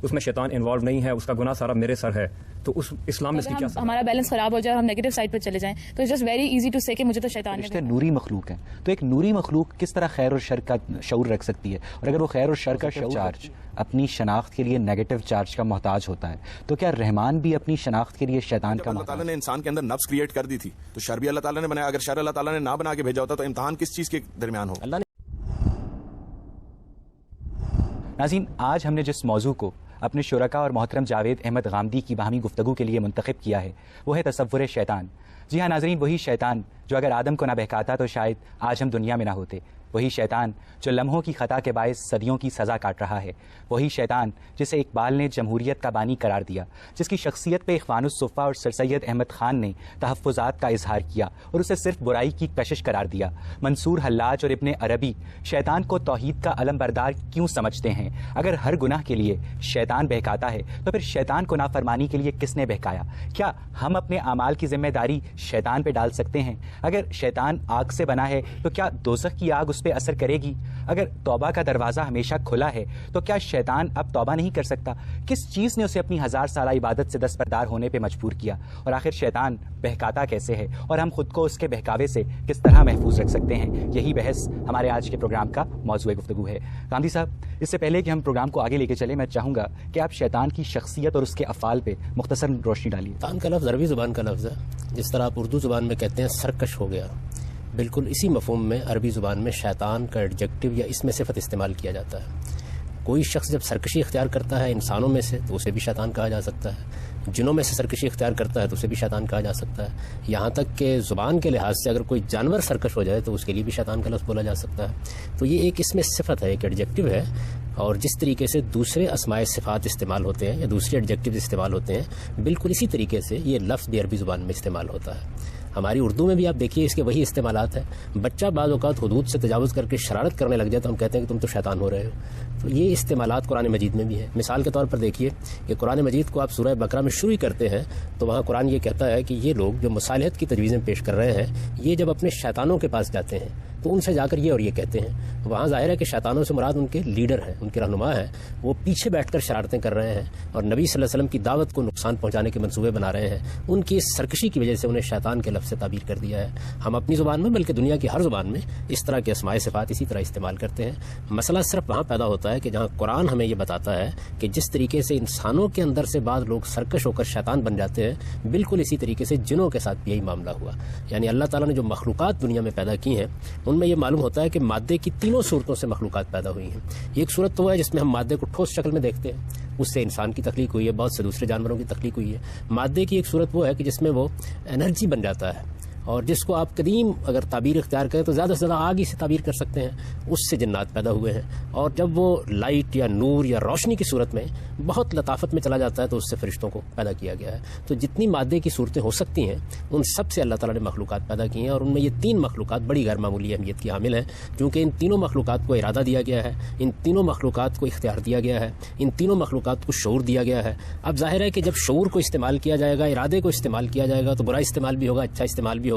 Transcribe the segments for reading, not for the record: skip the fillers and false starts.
اس میں شیطان انوالو نہیں ہے، اس کا گناہ سارا میرے سر ہے، تو اس اسلام میں اس کی کیا سزا؟ ہمارا بیلنس خراب ہو جائے، ہم نیگیٹو سائڈ پہ چلے جائیں تو it's just very easy to say کہ مجھے تو شیطان نے نوری مخلوق ہیں، تو ایک نوری مخلوق کس طرح خیر اور شر کا شعور رکھ سکتی ہے؟ اور اگر وہ خیر اور شر کا شعور چارج اپنی شناخت کے لیے نیگیٹو چارج کا محتاج ہوتا ہے، تو کیا رحمان بھی اپنی شناخت کے لیے شیطان کا اللہ تعالیٰ نے انسان کے اندر نفس کریٹ کر دی تھی، تو شر بھی اللہ تعالیٰ نے بنایا. اگر شر اللہ تعالیٰ نے نہ بنا کے بھیجا ہوتا تو امتحان کس چیز کے درمیان ہو؟ ناظرین، آج ہم نے جس موضوع کو اپنے شرکاء اور محترم جاوید احمد غامدی کی باہمی گفتگو کے لیے منتخب کیا ہے وہ ہے تصور شیطان. جی ہاں ناظرین، وہی شیطان جو اگر آدم کو نہ بہکاتا تو شاید آج ہم دنیا میں نہ ہوتے. وہی شیطان جو لمحوں کی خطا کے باعث صدیوں کی سزا کاٹ رہا ہے. وہی شیطان جسے اقبال نے جمہوریت کا بانی قرار دیا، جس کی شخصیت پہ اخوان الصفا اور سر سید احمد خان نے تحفظات کا اظہار کیا اور اسے صرف برائی کی کشش قرار دیا. منصور حلاج اور ابن عربی شیطان کو توحید کا علم بردار کیوں سمجھتے ہیں؟ اگر ہر گناہ کے لیے شیطان بہکاتا ہے تو پھر شیطان کو نافرمانی کے لیے کس نے بہکایا؟ کیا ہم اپنے اعمال کی ذمہ داری شیطان پہ ڈال سکتے ہیں؟ اگر شیطان آگ سے بنا ہے تو کیا دوزخ کی آگ اس پہ اثر کرے گی؟ اگر توبہ کا دروازہ ہمیشہ کھلا ہے تو کیا شیطان اب توبہ نہیں کر سکتا؟ کس چیز نے اسے اپنی 1000 سالہ عبادت سے دستبردار ہونے پہ مجبور کیا؟ اور آخر شیطان بہکاتا کیسے ہے اور ہم خود کو اس کے بہکاوے سے کس طرح محفوظ رکھ سکتے ہیں؟ یہی بحث ہمارے آج کے پروگرام کا موضوع گفتگو ہے. غامدی صاحب، اس سے پہلے کہ ہم پروگرام کو آگے لے کے چلیں، میں چاہوں گا کہ آپ شیطان کی شخصیت اور اس کے افعال پہ مختصر روشنی ڈالیے. شیطان کا لفظ عربی زبان کا لفظ ہے. جس طرح آپ اردو زبان میں کہتے ہیں سرکش ہو گیا، بالکل اسی مفہوم میں عربی زبان میں شیطان کا ایڈجیکٹو یا اسم صفت استعمال کیا جاتا ہے. کوئی شخص جب سرکشی اختیار کرتا ہے انسانوں میں سے تو اسے بھی شیطان کہا جا سکتا ہے، جنوں میں سے سرکشی اختیار کرتا ہے تو اسے بھی شیطان کہا جا سکتا ہے. یہاں تک کہ زبان کے لحاظ سے اگر کوئی جانور سرکش ہو جائے تو اس کے لیے بھی شیطان کا لفظ بولا جا سکتا ہے. تو یہ ایک اسم صفت ہے، ایک ایڈجیکٹو ہے. اور جس طریقے سے دوسرے اسماء صفات استعمال ہوتے ہیں یا دوسرے ایڈجیکٹیو استعمال ہوتے ہیں، بالکل اسی طریقے سے یہ لفظ بھی عربی زبان میں استعمال ہوتا ہے. ہماری اردو میں بھی آپ دیکھیے اس کے وہی استعمالات ہیں. بچہ بعض اوقات حدود سے تجاوز کر کے شرارت کرنے لگ جائے تو ہم کہتے ہیں کہ تم تو شیطان ہو رہے ہو. تو یہ استعمالات قرآن مجید میں بھی ہے. مثال کے طور پر دیکھیے کہ قرآن مجید کو آپ سورہ بقرہ میں شروع کرتے ہیں تو وہاں قرآن یہ کہتا ہے کہ یہ لوگ جو مصالحت کی تجویزیں پیش کر رہے ہیں، یہ جب اپنے شیطانوں کے پاس جاتے ہیں تو ان سے جا کر یہ اور یہ کہتے ہیں. وہاں ظاہر ہے کہ شیطانوں سے مراد ان کے لیڈر ہیں، ان کے رہنما ہیں. وہ پیچھے بیٹھ کر شرارتیں کر رہے ہیں اور نبی صلی اللہ علیہ وسلم کی دعوت کو نقصان پہنچانے کے منصوبے بنا رہے ہیں. ان کی اس سرکشی کی وجہ سے انہیں شیطان کے لفظ سے تعبیر کر دیا ہے. ہم اپنی زبان میں بلکہ دنیا کی ہر زبان میں اس طرح کے اسماء صفات اسی طرح استعمال کرتے ہیں. مسئلہ صرف وہاں پیدا ہوتا ہے کہ جہاں قرآن ہمیں یہ بتاتا ہے کہ جس طریقے سے انسانوں کے اندر سے بعض لوگ سرکش ہو کر شیطان بن جاتے ہیں، بالکل اسی طریقے سے جنوں کے ساتھ یہی معاملہ ہوا. یعنی اللہ تعالیٰ نے جو مخلوقات دنیا میں پیدا کی ہیں ان میں یہ معلوم ہوتا ہے کہ مادے کی تینوں صورتوں سے مخلوقات پیدا ہوئی ہیں. ایک صورت تو وہ ہے جس میں ہم مادے کو ٹھوس شکل میں دیکھتے ہیں، اس سے انسان کی تخلیق ہوئی ہے، بہت سے دوسرے جانوروں کی تخلیق ہوئی ہے. مادے کی ایک صورت وہ ہے کہ جس میں وہ انرجی بن جاتا ہے اور جس کو آپ قدیم اگر تعبیر اختیار کریں تو زیادہ سے زیادہ آگ ہی سے تعبیر کر سکتے ہیں. اس سے جنات پیدا ہوئے ہیں. اور جب وہ لائٹ یا نور یا روشنی کی صورت میں بہت لطافت میں چلا جاتا ہے تو اس سے فرشتوں کو پیدا کیا گیا ہے. تو جتنی مادے کی صورتیں ہو سکتی ہیں ان سب سے اللہ تعالیٰ نے مخلوقات پیدا کی ہیں. اور ان میں یہ تین مخلوقات بڑی غیر معمولی اہمیت کی حامل ہیں، کیونکہ ان تینوں مخلوقات کو ارادہ دیا گیا ہے، ان تینوں مخلوقات کو اختیار دیا گیا ہے، ان تینوں مخلوقات کو شعور دیا گیا ہے. اب ظاہر ہے کہ جب شعور کو استعمال کیا جائے گا، ارادے کو استعمال کیا جائے گا تو برا استعمال بھی ہوگا، اچھا استعمال بھی ہوگا.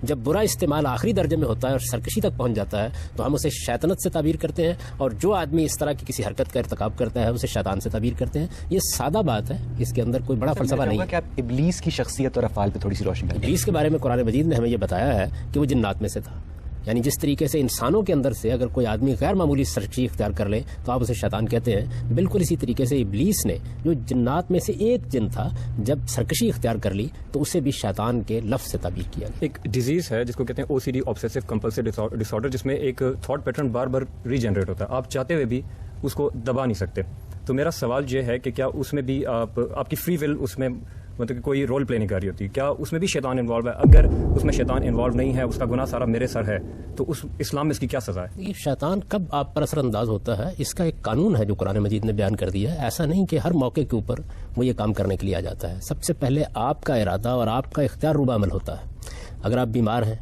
جب برا استعمال آخری درجے میں ہوتا ہے اور سرکشی تک پہنچ جاتا ہے تو ہم اسے شیطنت سے تعبیر کرتے ہیں، اور جو آدمی اس طرح کی کسی حرکت کا ارتکاب کرتا ہے اسے شیطان سے تعبیر کرتے ہیں. یہ سادہ بات ہے، اس کے اندر کوئی بڑا فلسفہ نہیں ہے. کہ آپ ابلیس کی شخصیت اور افعال پہ تھوڑی سی روشنی ڈالیں. ابلیس کے بارے میں قرآن مجید نے ہمیں یہ بتایا ہے کہ وہ جنات میں سے تھا. یعنی جس طریقے سے انسانوں کے اندر سے اگر کوئی آدمی غیر معمولی سرکشی اختیار کر لے تو آپ اسے شیطان کہتے ہیں، بالکل اسی طریقے سے ابلیس نے جو جنات میں سے ایک جن تھا جب سرکشی اختیار کر لی تو اسے بھی شیطان کے لفظ سے تعبیر کیا گیا. ایک ڈیزیز ہے جس کو کہتے ہیں OCD آبسیسو کمپلسیو ڈس آرڈر، جس میں ایک تھاٹ پیٹرن بار بار ری جنریٹ ہوتا ہے. آپ چاہتے ہوئے بھی اس کو دبا نہیں سکتے. تو میرا سوال یہ ہے کہ کیا اس میں بھی آپ کی فری ول اس میں مطلب کہ کوئی رول پلے نہیں کر رہی ہوتی؟ کیا اس میں بھی شیطان انوالو ہے؟ اگر اس میں شیطان انوالو نہیں ہے، اس کا گناہ سارا میرے سر ہے، تو اس اسلام میں اس کی کیا سزا ہے؟ یہ شیطان کب آپ پر اثر انداز ہوتا ہے اس کا ایک قانون ہے جو قرآن مجید نے بیان کر دیا ہے. ایسا نہیں کہ ہر موقع کے اوپر وہ یہ کام کرنے کے لیے آ جاتا ہے. سب سے پہلے آپ کا ارادہ اور آپ کا اختیار روبہ عمل ہوتا ہے. اگر آپ بیمار ہیں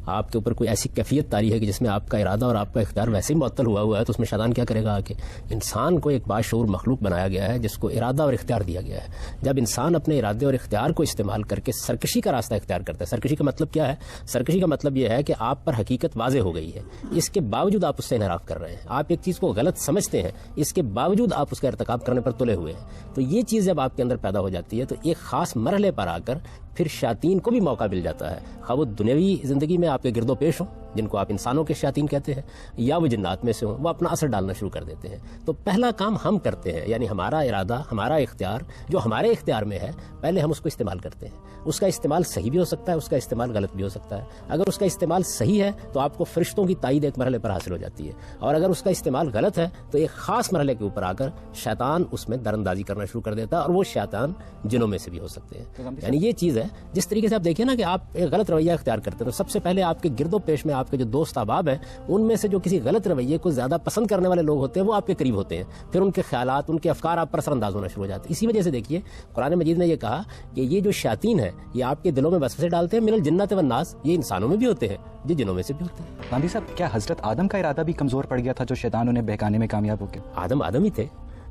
آپ کے اوپر کوئی ایسی کیفیت طاری ہے کہ جس میں آپ کا ارادہ اور آپ کا اختیار ویسے ہی معطل ہوا ہے، تو اس میں شیطان کیا کرے گا کہ انسان کو ایک باشعور مخلوق بنایا گیا ہے جس کو ارادہ اور اختیار دیا گیا ہے. جب انسان اپنے ارادے اور اختیار کو استعمال کر کے سرکشی کا راستہ اختیار کرتا ہے، سرکشی کا مطلب کیا ہے؟ سرکشی کا مطلب یہ ہے کہ آپ پر حقیقت واضح ہو گئی ہے، اس کے باوجود آپ اس سے انحراف کر رہے ہیں، آپ ایک چیز کو غلط سمجھتے ہیں، اس کے باوجود آپ اس کا ارتکاب کرنے پر تلے ہوئے ہیں. تو یہ چیز جب آپ کے اندر پیدا ہو جاتی ہے تو ایک خاص مرحلے پر آ کر پھر شیاطین کو بھی موقع مل جاتا ہے، خواہ وہ دنیاوی زندگی میں آپ کے گرد و پیش ہوں جن کو آپ انسانوں کے شیاطین کہتے ہیں، یا وہ جنات میں سے ہوں، وہ اپنا اثر ڈالنا شروع کر دیتے ہیں. تو پہلا کام ہم کرتے ہیں، یعنی ہمارا ارادہ، ہمارا اختیار جو ہمارے اختیار میں ہے، پہلے ہم اس کو استعمال کرتے ہیں. اس کا استعمال صحیح بھی ہو سکتا ہے، اس کا استعمال غلط بھی ہو سکتا ہے. اگر اس کا استعمال صحیح ہے تو آپ کو فرشتوں کی تائید ایک مرحلے پر حاصل ہو جاتی ہے، اور اگر اس کا استعمال غلط ہے تو ایک خاص مرحلے کے اوپر آ کر شیطان اس میں درندازی کرنا شروع کر دیتا ہے، اور وہ شیطان جنوں میں سے بھی ہو سکتے ہیں. یعنی یہ چیز ہے. جس طریقے سے آپ دیکھیں نا کہ آپ ایک غلط رویہ اختیار کرتے ہیں تو سب سے پہلے آپ کے گرد و پیش میں آپ کے جو دوست احباب ہیں ان میں سے جو کسی غلط رویے کو زیادہ پسند کرنے والے لوگ ہوتے ہیں وہ آپ کے قریب ہوتے ہیں، پھر ان کے خیالات، ان کے افکار آپ پر اثر انداز ہونا شروع ہو جاتے ہیں. اسی وجہ سے دیکھیے قرآن مجید نے یہ کہا کہ یہ جو شیاطین ہیں یہ آپ کے دلوں میں وسوسے ڈالتے ہیں، من الجنۃ والناس، یہ انسانوں میں بھی ہوتے ہیں، یہ جنوں میں سے بھی ہوتے ہیں. گاندھی صاحب، کیا حضرت آدم کا ارادہ بھی کمزور پڑ گیا تھا جو شیطان انہیں بہکانے میں کامیاب ہو گیا؟ آدم ہی تھے،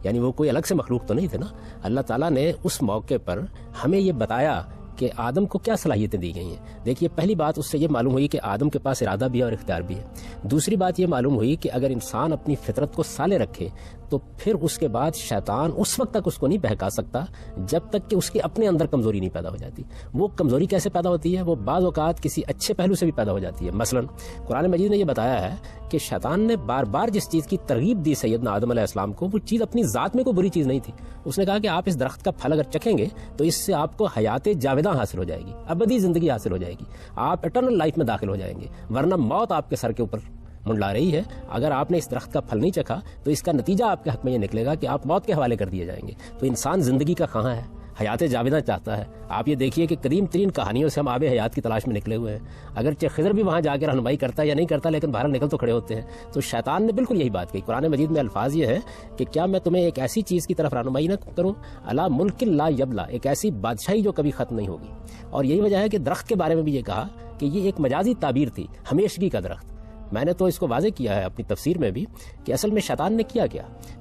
یعنی وہ کوئی الگ سے مخلوق تو نہیں تھے نا. اللہ تعالیٰ نے اس موقع پر ہمیں یہ بتایا کہ آدم کو کیا صلاحیتیں دی گئی ہیں. دیکھیے پہلی بات اس سے یہ معلوم ہوئی کہ آدم کے پاس ارادہ بھی ہے اور اختیار بھی ہے. دوسری بات یہ معلوم ہوئی کہ اگر انسان اپنی فطرت کو سالے رکھے تو پھر اس کے بعد شیطان اس وقت تک اس کو نہیں بہکا سکتا جب تک کہ اس کے اپنے اندر کمزوری نہیں پیدا ہو جاتی. وہ کمزوری کیسے پیدا ہوتی ہے؟ وہ بعض اوقات کسی اچھے پہلو سے بھی پیدا ہو جاتی ہے. مثلا قرآن مجید نے یہ بتایا ہے کہ شیطان نے بار بار جس چیز کی ترغیب دی سیدنا آدم علیہ السلام کو، وہ چیز اپنی ذات میں کوئی بری چیز نہیں تھی. اس نے کہا کہ آپ اس درخت کا پھل اگر چکھیں گے تو اس سے آپ کو حیات جاوداں حاصل ہو جائے گی، ابدی زندگی حاصل ہو جائے گی، آپ اٹرنل لائف میں داخل ہو جائیں گے، ورنہ موت آپ کے سر کے اوپر منڈلا رہی ہے. اگر آپ نے اس درخت کا پھل نہیں چکھا تو اس کا نتیجہ آپ کے حق میں یہ نکلے گا کہ آپ موت کے حوالے کر دیے جائیں گے. تو انسان زندگی کا خواہاں ہے، حیات جاوداں چاہتا ہے. آپ یہ دیکھیے کہ قدیم ترین کہانیوں سے ہم آب حیات کی تلاش میں نکلے ہوئے ہیں. اگرچہ خضر بھی وہاں جا کے رہنمائی کرتا ہے یا نہیں کرتا، لیکن باہر نکل تو کھڑے ہوتے ہیں. تو شیطان نے بالکل یہی بات کہی. قرآن مجید میں الفاظ یہ ہے کہ کیا میں تمہیں ایک ایسی چیز کی طرف رہنمائی نہ کروں، الا ملک لا یبلا، ایک ایسی بادشاہی جو کبھی ختم نہیں ہوگی. اور یہی وجہ ہے کہ درخت کے بارے میں بھی یہ کہا کہ یہ ایک مجازی تعبیر تھی، ہمیشگی کا درخت. میں نے تو اس کو واضح کیا ہے اپنی تفسیر میں بھی کہ اصل میں شیطان نے کیا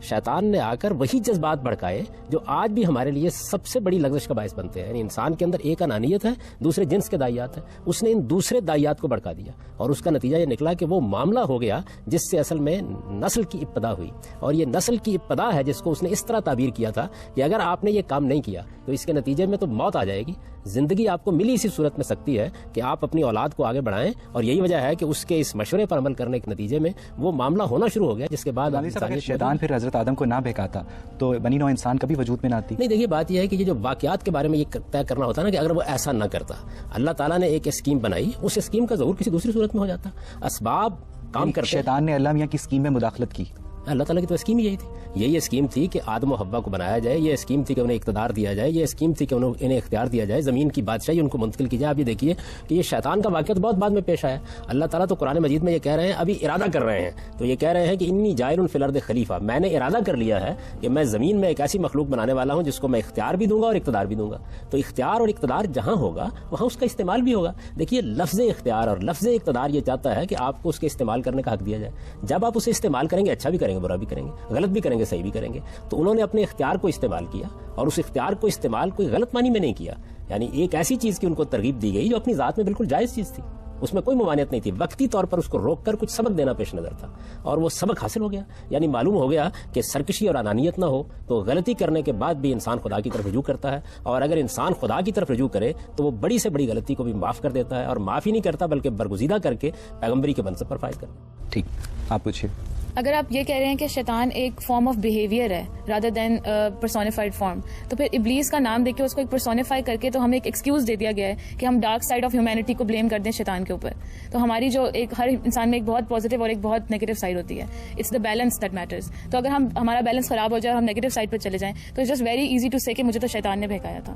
شیطان نے آ کر وہی جذبات بھڑکائے جو آج بھی ہمارے لیے سب سے بڑی لغزش کا باعث بنتے ہیں. یعنی انسان کے اندر ایک انانیت ہے، دوسرے جنس کے دائیات ہیں. اس نے ان دوسرے دائیات کو بھڑکا دیا اور اس کا نتیجہ یہ نکلا کہ وہ معاملہ ہو گیا جس سے اصل میں نسل کی ابتدا ہوئی. اور یہ نسل کی ابتدا ہے جس کو اس نے اس طرح تعبیر کیا تھا کہ اگر آپ نے یہ کام نہیں کیا تو اس کے نتیجے میں تو موت آ جائے گی. زندگی آپ کو ملی اسی صورت میں سکتی ہے کہ آپ اپنی اولاد کو آگے بڑھائیں. اور یہی وجہ ہے کہ اس کے اس مشورے پر عمل کرنے کے نتیجے میں وہ معاملہ ہونا شروع ہو گیا جس کے بعد شیطان پھر حضرت آدم کو نہ بہکاتا تو بنی نوع انسان کبھی وجود میں نہ آتی. نہیں، دیکھیے بات یہ ہے کہ یہ جو واقعات کے بارے میں یہ طے کرنا ہوتا ہے نا کہ اگر وہ ایسا نہ کرتا، اللہ تعالیٰ نے ایک اسکیم بنائی، اس اسکیم کا ظہور کسی دوسری صورت میں ہو جاتا. اسباب کام کرتے. شیطان نے اللہ میاں کی اسکیم میں مداخلت کی. اللہ تعالیٰ کی تو اسکیم یہی تھی. یہی اسکیم تھی کہ آدم و حوا کو بنایا جائے، یہ اسکیم تھی کہ انہیں اقتدار دیا جائے، یہ اسکیم تھی کہ انہیں اختیار دیا جائے، زمین کی بادشاہی ان کو منتقل کی جائے. آپ یہ دیکھیے کہ یہ شیطان کا واقعہ تو بہت بعد میں پیش آیا. اللہ تعالیٰ تو قرآن مجید میں یہ کہہ رہے ہیں، ابھی ارادہ کر رہے ہیں، تو یہ کہہ رہے ہیں کہ انی جاعل فی الارض خلیفہ، میں نے ارادہ کر لیا ہے کہ میں زمین میں ایک ایسی مخلوق بنانے والا ہوں جس کو میں اختیار بھی دوں گا اور اقتدار بھی دوں گا. تو اختیار اور اقتدار جہاں ہوگا وہاں اس کا استعمال بھی ہوگا. دیکھیے لفظ اختیار اور لفظ اقتدار یہ چاہتا ہے کہ آپ کو اس کے استعمال کرنے کا حق دیا جائے. جب آپ اسے استعمال کریں گے، اچھا بھی کریں گے، برا بھی کریں گے، غلط بھی کریں گے، صحیح بھی کریں گے. تو انہوں نے اپنے اختیار کو استعمال کیا اور اس اختیار کو استعمال کوئی غلط معنی میں نہیں کیا. یعنی ایک ایسی چیز کی ان کو ترغیب دی گئی جو اپنی ذات میں بالکل جائز چیز تھی، اس میں کوئی ممانعت نہیں تھی. وقتی طور پر اس کو روک کر کچھ سبق دینا پیش نظر تھا اور وہ سبق حاصل ہو گیا. یعنی معلوم ہو گیا کہ سرکشی اور انانیت نہ ہو تو غلطی کرنے کے بعد بھی انسان خدا کی طرف رجوع کرتا ہے، اور اگر انسان خدا کی طرف رجوع کرے تو وہ بڑی سے بڑی غلطی کو بھی معاف کر دیتا ہے، اور معاف ہی نہیں کرتا بلکہ برگزیدہ کر کے پیغمبری کے منصب پر فائز کرتا ہے. ٹھیک، آپ پوچھیے. اگر آپ یہ کہہ رہے ہیں کہ شیطان ایک فارم آف بیہیویئر ہے رادر دین پرسونیفائڈ فارم، تو پھر ابلیس کا نام دے کے اس کو ایک پرسونیفائی کر کے تو ہمیں ایک ایکسکیوز دے دیا گیا ہے کہ ہم ڈارک سائڈ آف ہیومینٹی کو بلیم کر دیں شیطان کے اوپر. تو ہماری جو ایک ہر انسان میں ایک بہت پازیٹیو اور ایک بہت نیگیٹو سائڈ ہوتی ہے. It's the balance that matters. تو اگر ہمارا بیلنس خراب ہو جائے اور ہم نیگیٹو سائڈ پہ چلے جائیں تو it's just very easy to say کہ مجھے تو شیطان نے بہکایا تھا.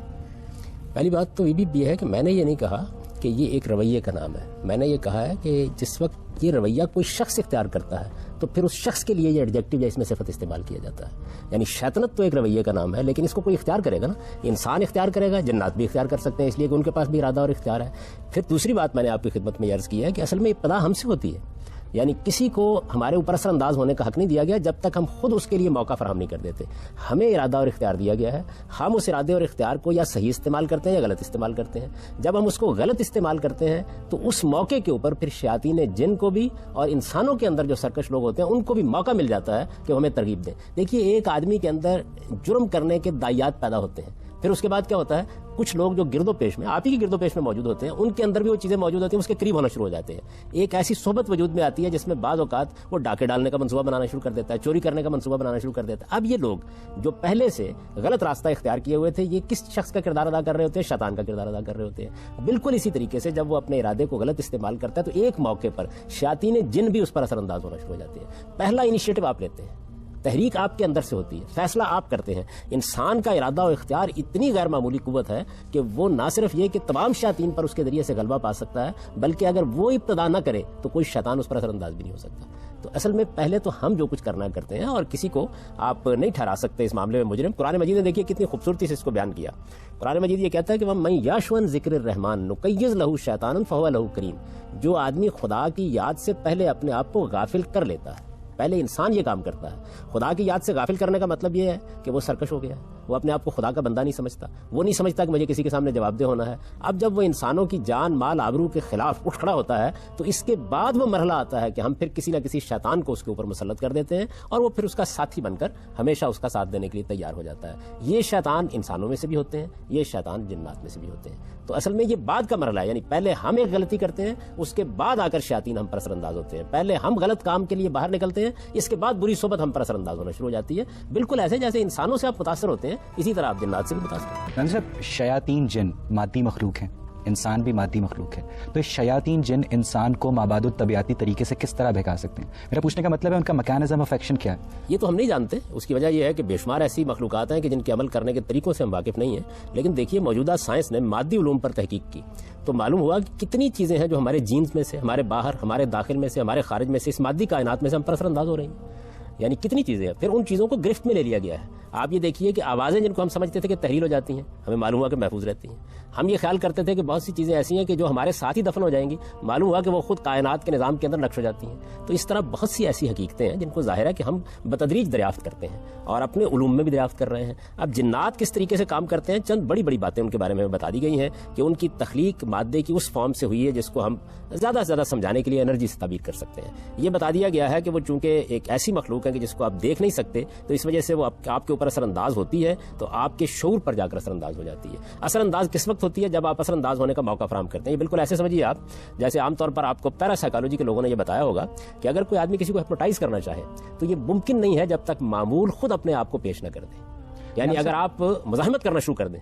پہلی بات تو یہ بھی ہے کہ میں نے یہ نہیں کہا کہ یہ ایک رویے کا نام ہے. میں نے یہ کہا ہے کہ جس وقت یہ رویہ کوئی شخص اختیار کرتا ہے تو پھر اس شخص کے لیے یہ ایڈجیکٹو یا اس میں صفت استعمال کیا جاتا ہے. یعنی شیطنت تو ایک رویے کا نام ہے، لیکن اس کو کوئی اختیار کرے گا نا. انسان اختیار کرے گا، جنات بھی اختیار کر سکتے ہیں، اس لیے کہ ان کے پاس بھی ارادہ اور اختیار ہے. پھر دوسری بات میں نے آپ کی خدمت میں عرض کی ہے کہ اصل میں ابتدا ہم سے ہوتی ہے. یعنی کسی کو ہمارے اوپر اثر انداز ہونے کا حق نہیں دیا گیا جب تک ہم خود اس کے لیے موقع فراہم نہیں کر دیتے. ہمیں ارادہ اور اختیار دیا گیا ہے، ہم اس ارادے اور اختیار کو یا صحیح استعمال کرتے ہیں یا غلط استعمال کرتے ہیں. جب ہم اس کو غلط استعمال کرتے ہیں تو اس موقع کے اوپر پھر شیاطین جن کو بھی اور انسانوں کے اندر جو سرکش لوگ ہوتے ہیں ان کو بھی موقع مل جاتا ہے کہ وہ ہمیں ترغیب دیں. دیکھیے ایک آدمی کے اندر جرم کرنے کے دائیات پیدا ہوتے ہیں، پھر اس کے بعد کیا ہوتا ہے، کچھ لوگ جو گرد و پیش میں آپ ہی کے گرد و پیش میں موجود ہوتے ہیں ان کے اندر بھی وہ چیزیں موجود ہوتی ہیں، اس کے قریب ہونا شروع ہو جاتے ہیں. ایک ایسی صحبت وجود میں آتی ہے جس میں بعض اوقات وہ ڈاکے ڈالنے کا منصوبہ بنانا شروع کر دیتا ہے، چوری کرنے کا منصوبہ بنانا شروع کر دیتا ہے. اب یہ لوگ جو پہلے سے غلط راستہ اختیار کیے ہوئے تھے یہ کس شخص کا کردار ادا کر رہے ہوتے ہیں؟ شیطان کا کردار ادا کر رہے ہوتے ہیں. بالکل اسی طریقے سے جب وہ اپنے ارادے کو غلط استعمال کرتا ہے تو ایک موقع پر شیاطین جن بھی اس پر اثر انداز ہونا شروع ہو جاتے ہیں. پہلا انیشیٹو آپ لیتے ہیں، تحریک آپ کے اندر سے ہوتی ہے، فیصلہ آپ کرتے ہیں. انسان کا ارادہ و اختیار اتنی غیر معمولی قوت ہے کہ وہ نہ صرف یہ کہ تمام شیاطین پر اس کے ذریعے سے غلبہ پا سکتا ہے بلکہ اگر وہ ابتدا نہ کرے تو کوئی شیطان اس پر اثر انداز بھی نہیں ہو سکتا. تو اصل میں پہلے تو ہم جو کچھ کرنا کرتے ہیں اور کسی کو آپ نہیں ٹھہرا سکتے اس معاملے میں مجرم. قرآن مجید نے دیکھیے کتنی خوبصورتی سے اس کو بیان کیا. قرآن مجید یہ کہتا ہے کہ وَمَن یَعْشُ عَن ذِکْرِ الرَّحْمَٰنِ نُقَيِّضْ لَهُ شَیْطَانًا فَهُوَ لَهُ قَرِینٌ. جو آدمی خدا کی یاد سے پہلے اپنے آپ کو غافل کر لیتا ہے، پہلے انسان یہ کام کرتا ہے. خدا کی یاد سے غافل کرنے کا مطلب یہ ہے کہ وہ سرکش ہو گیا ہے، وہ اپنے آپ کو خدا کا بندہ نہیں سمجھتا، وہ نہیں سمجھتا کہ مجھے کسی کے سامنے جواب دہ ہونا ہے. اب جب وہ انسانوں کی جان مال آبرو کے خلاف اٹھ کھڑا ہوتا ہے تو اس کے بعد وہ مرحلہ آتا ہے کہ ہم پھر کسی نہ کسی شیطان کو اس کے اوپر مسلط کر دیتے ہیں اور وہ پھر اس کا ساتھی بن کر ہمیشہ اس کا ساتھ دینے کے لیے تیار ہو جاتا ہے. یہ شیطان انسانوں میں سے بھی ہوتے ہیں، یہ شیطان جنات میں سے بھی ہوتے ہیں. تو اصل میں یہ بعد کا مرحلہ ہے، یعنی پہلے ہم ایک غلطی کرتے ہیں، اس کے بعد آ کر شیاطین ہم پر اثر انداز ہوتے ہیں. پہلے ہم غلط کام کے لیے باہر نکلتے ہیں، اس کے بعد بری صحبت ہم پر اثر انداز ہونا شروع ہو جاتی ہے. بالکل ایسے جیسے انسانوں سے آپ متاثر ہوتے ہیں اسی طرح آپ جنات سے بھی متاثر ہوتے ہیں. شیاطین جن مادی مخلوق ہیں، انسان بھی مادی مخلوق ہے، تو شیاطین جن انسان کو مابعد الطبیعتی طریقے سے کس طرح بہکا سکتے ہیں؟ میرا پوچھنے کا مطلب ہے ان کا میکانزم آف ایکشن کیا ہے؟ یہ تو ہم نہیں جانتے. اس کی وجہ یہ ہے کہ بے شمار ایسی مخلوقات ہیں کہ جن کے عمل کرنے کے طریقوں سے ہم واقف نہیں ہیں. لیکن دیکھیے موجودہ سائنس نے مادی علوم پر تحقیق کی تو معلوم ہوا کہ کتنی چیزیں ہیں جو ہمارے جینز میں سے، ہمارے باہر، ہمارے داخل میں سے، ہمارے خارج میں سے، اس مادی کائنات میں سے ہم پر اثر انداز ہو رہی ہیں. یعنی کتنی چیزیں ہیں. پھر ان چیزوں کو گرفت میں لے لیا گیا ہے. آپ یہ دیکھیے کہ آوازیں جن کو ہم سمجھتے تھے کہ تحلیل ہو جاتی ہیں، ہمیں معلوم ہوا کہ محفوظ رہتی ہیں. ہم یہ خیال کرتے تھے کہ بہت سی چیزیں ایسی ہیں کہ جو ہمارے ساتھ ہی دفن ہو جائیں گی، معلوم ہوا کہ وہ خود کائنات کے نظام کے اندر نقش ہو جاتی ہیں. تو اس طرح بہت سی ایسی حقیقتیں ہیں جن کو ظاہر ہے کہ ہم بتدریج دریافت کرتے ہیں اور اپنے علوم میں بھی دریافت کر رہے ہیں. اب جنات کس طریقے سے کام کرتے ہیں، چند بڑی بڑی باتیں ان کے بارے میں بتا دی گئی ہیں کہ ان کی تخلیق مادے کی اس فارم سے ہوئی ہے جس کو ہم زیادہ سے زیادہ سمجھانے کے لیے انرجی سے تعبیر کر سکتے ہیں. یہ بتا دیا گیا ہے کہ وہ چونکہ ایک ایسی مخلوق ہے کہ جس کو آپ دیکھ نہیں سکتے تو اس وجہ سے وہ آپ کے اوپر اثر انداز ہوتی ہے تو آپ کے شعور پر جا کر اثر انداز ہو جاتی ہے. اثر انداز کس وقت ہوتی ہے؟ جب آپ اثر انداز ہونے کا موقع فراہم کرتے ہیں. یہ بالکل ایسے سمجھیے آپ جیسے عام طور پر آپ کو پیرا سائیکالوجی کے لوگوں نے یہ بتایا ہوگا کہ اگر کوئی آدمی کسی کو ہپنوٹائز کرنا چاہے تو یہ ممکن نہیں ہے جب تک معمول خود اپنے آپ کو پیش نہ کر دے. یعنی اگر آپ مزاحمت کرنا شروع کر دیں،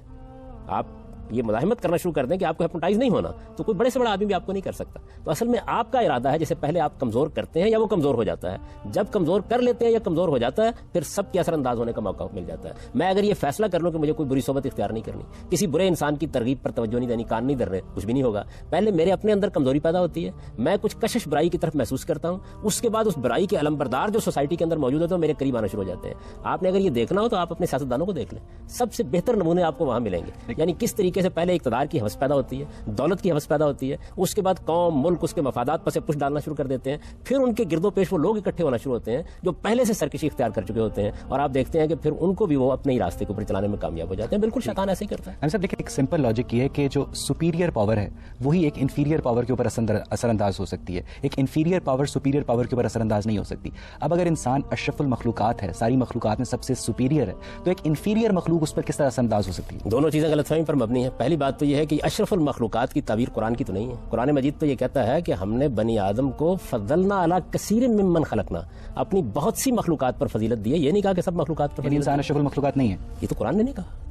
آپ یہ مزاحمت کرنا شروع کر دیں کہ آپ کو ہپنوٹائز نہیں ہونا تو کوئی بڑے سے بڑا آدمی بھی آپ کو نہیں کر سکتا. تو اصل میں آپ کا ارادہ ہے جسے پہلے آپ کمزور کرتے ہیں یا وہ کمزور ہو جاتا ہے. جب کمزور کر لیتے ہیں یا کمزور ہو جاتا ہے پھر سب کے اثر انداز ہونے کا موقع مل جاتا ہے. میں اگر یہ فیصلہ کر لوں کہ مجھے کوئی بری صحبت اختیار نہیں کرنی، کسی برے انسان کی ترغیب پر توجہ نہیں دینی، کان نہیں در رہے، کچھ بھی نہیں ہوگا. پہلے میرے اپنے اندر کمزوری پیدا ہوتی ہے، میں کچھ کشش برائی کی طرف محسوس کرتا ہوں، اس کے بعد اس برائی کے علمبردار جو سوسائٹی کے اندر موجود ہوتے ہیں میرے قریب آنا شروع ہو جاتے ہیں. آپ نے اگر یہ دیکھنا ہو تو آپ اپنے سیاستدانوں کو دیکھ لیں، سب سے بہتر نمونے آپ کو وہاں ملیں گے. یعنی کس طریقے سے پہلے اقتدار کی ہوس پیدا ہوتی ہے، دولت کی ہوس پیدا ہوتی ہے، اس کے بعد قوم ملک اس کے مفادات پر سے پش ڈالنا شروع کر دیتے ہیں. پھر ان کے گرد و پیش وہ لوگ اکٹھے ہونا شروع ہوتے ہیں جو پہلے سے سرکشی اختیار کر چکے ہوتے ہیں اور آپ دیکھتے ہیں کہ پھر ان کو بھی وہ اپنے ہی راستے کے اوپر چلانے میں کامیاب ہو جاتے ہیں. بالکل شیطان ایسے ہی کرتا ہے. صاحب دیکھیں ایک سمپل لاجک یہ ہے کہ جو سپیریئر پاور ہے وہی ایک انفیریئر پاور کے اوپر اثر انداز ہو سکتی ہے، ایک انفیریئر پاور سپیریئر پاور کے اوپر اثر انداز نہیں ہو سکتی. اب اگر انسان اشرف المخلوقات ہے، ساری مخلوقات میں سب سے سپیریئر ہے، تو ایک انفیریئر مخلوق اس پر کس طرح اثر انداز ہو سکتی ہے؟ دونوں چیزیں غلط فہمی پر مبنی ہیں. پہلی بات تو یہ ہے کہ اشرف المخلوقات کی تعبیر قرآن کی تو نہیں ہے. قرآن مجید تو یہ کہتا ہے کہ ہم نے بنی آدم کو فضلنا علی کثیر ممن خلقنا، اپنی بہت سی مخلوقات پر فضیلت دی ہے. یہ نہیں کہا کہ سب مخلوقات پر انسان اشرف المخلوقات نہیں ہے. یہ تو قرآن نے نہیں کہا،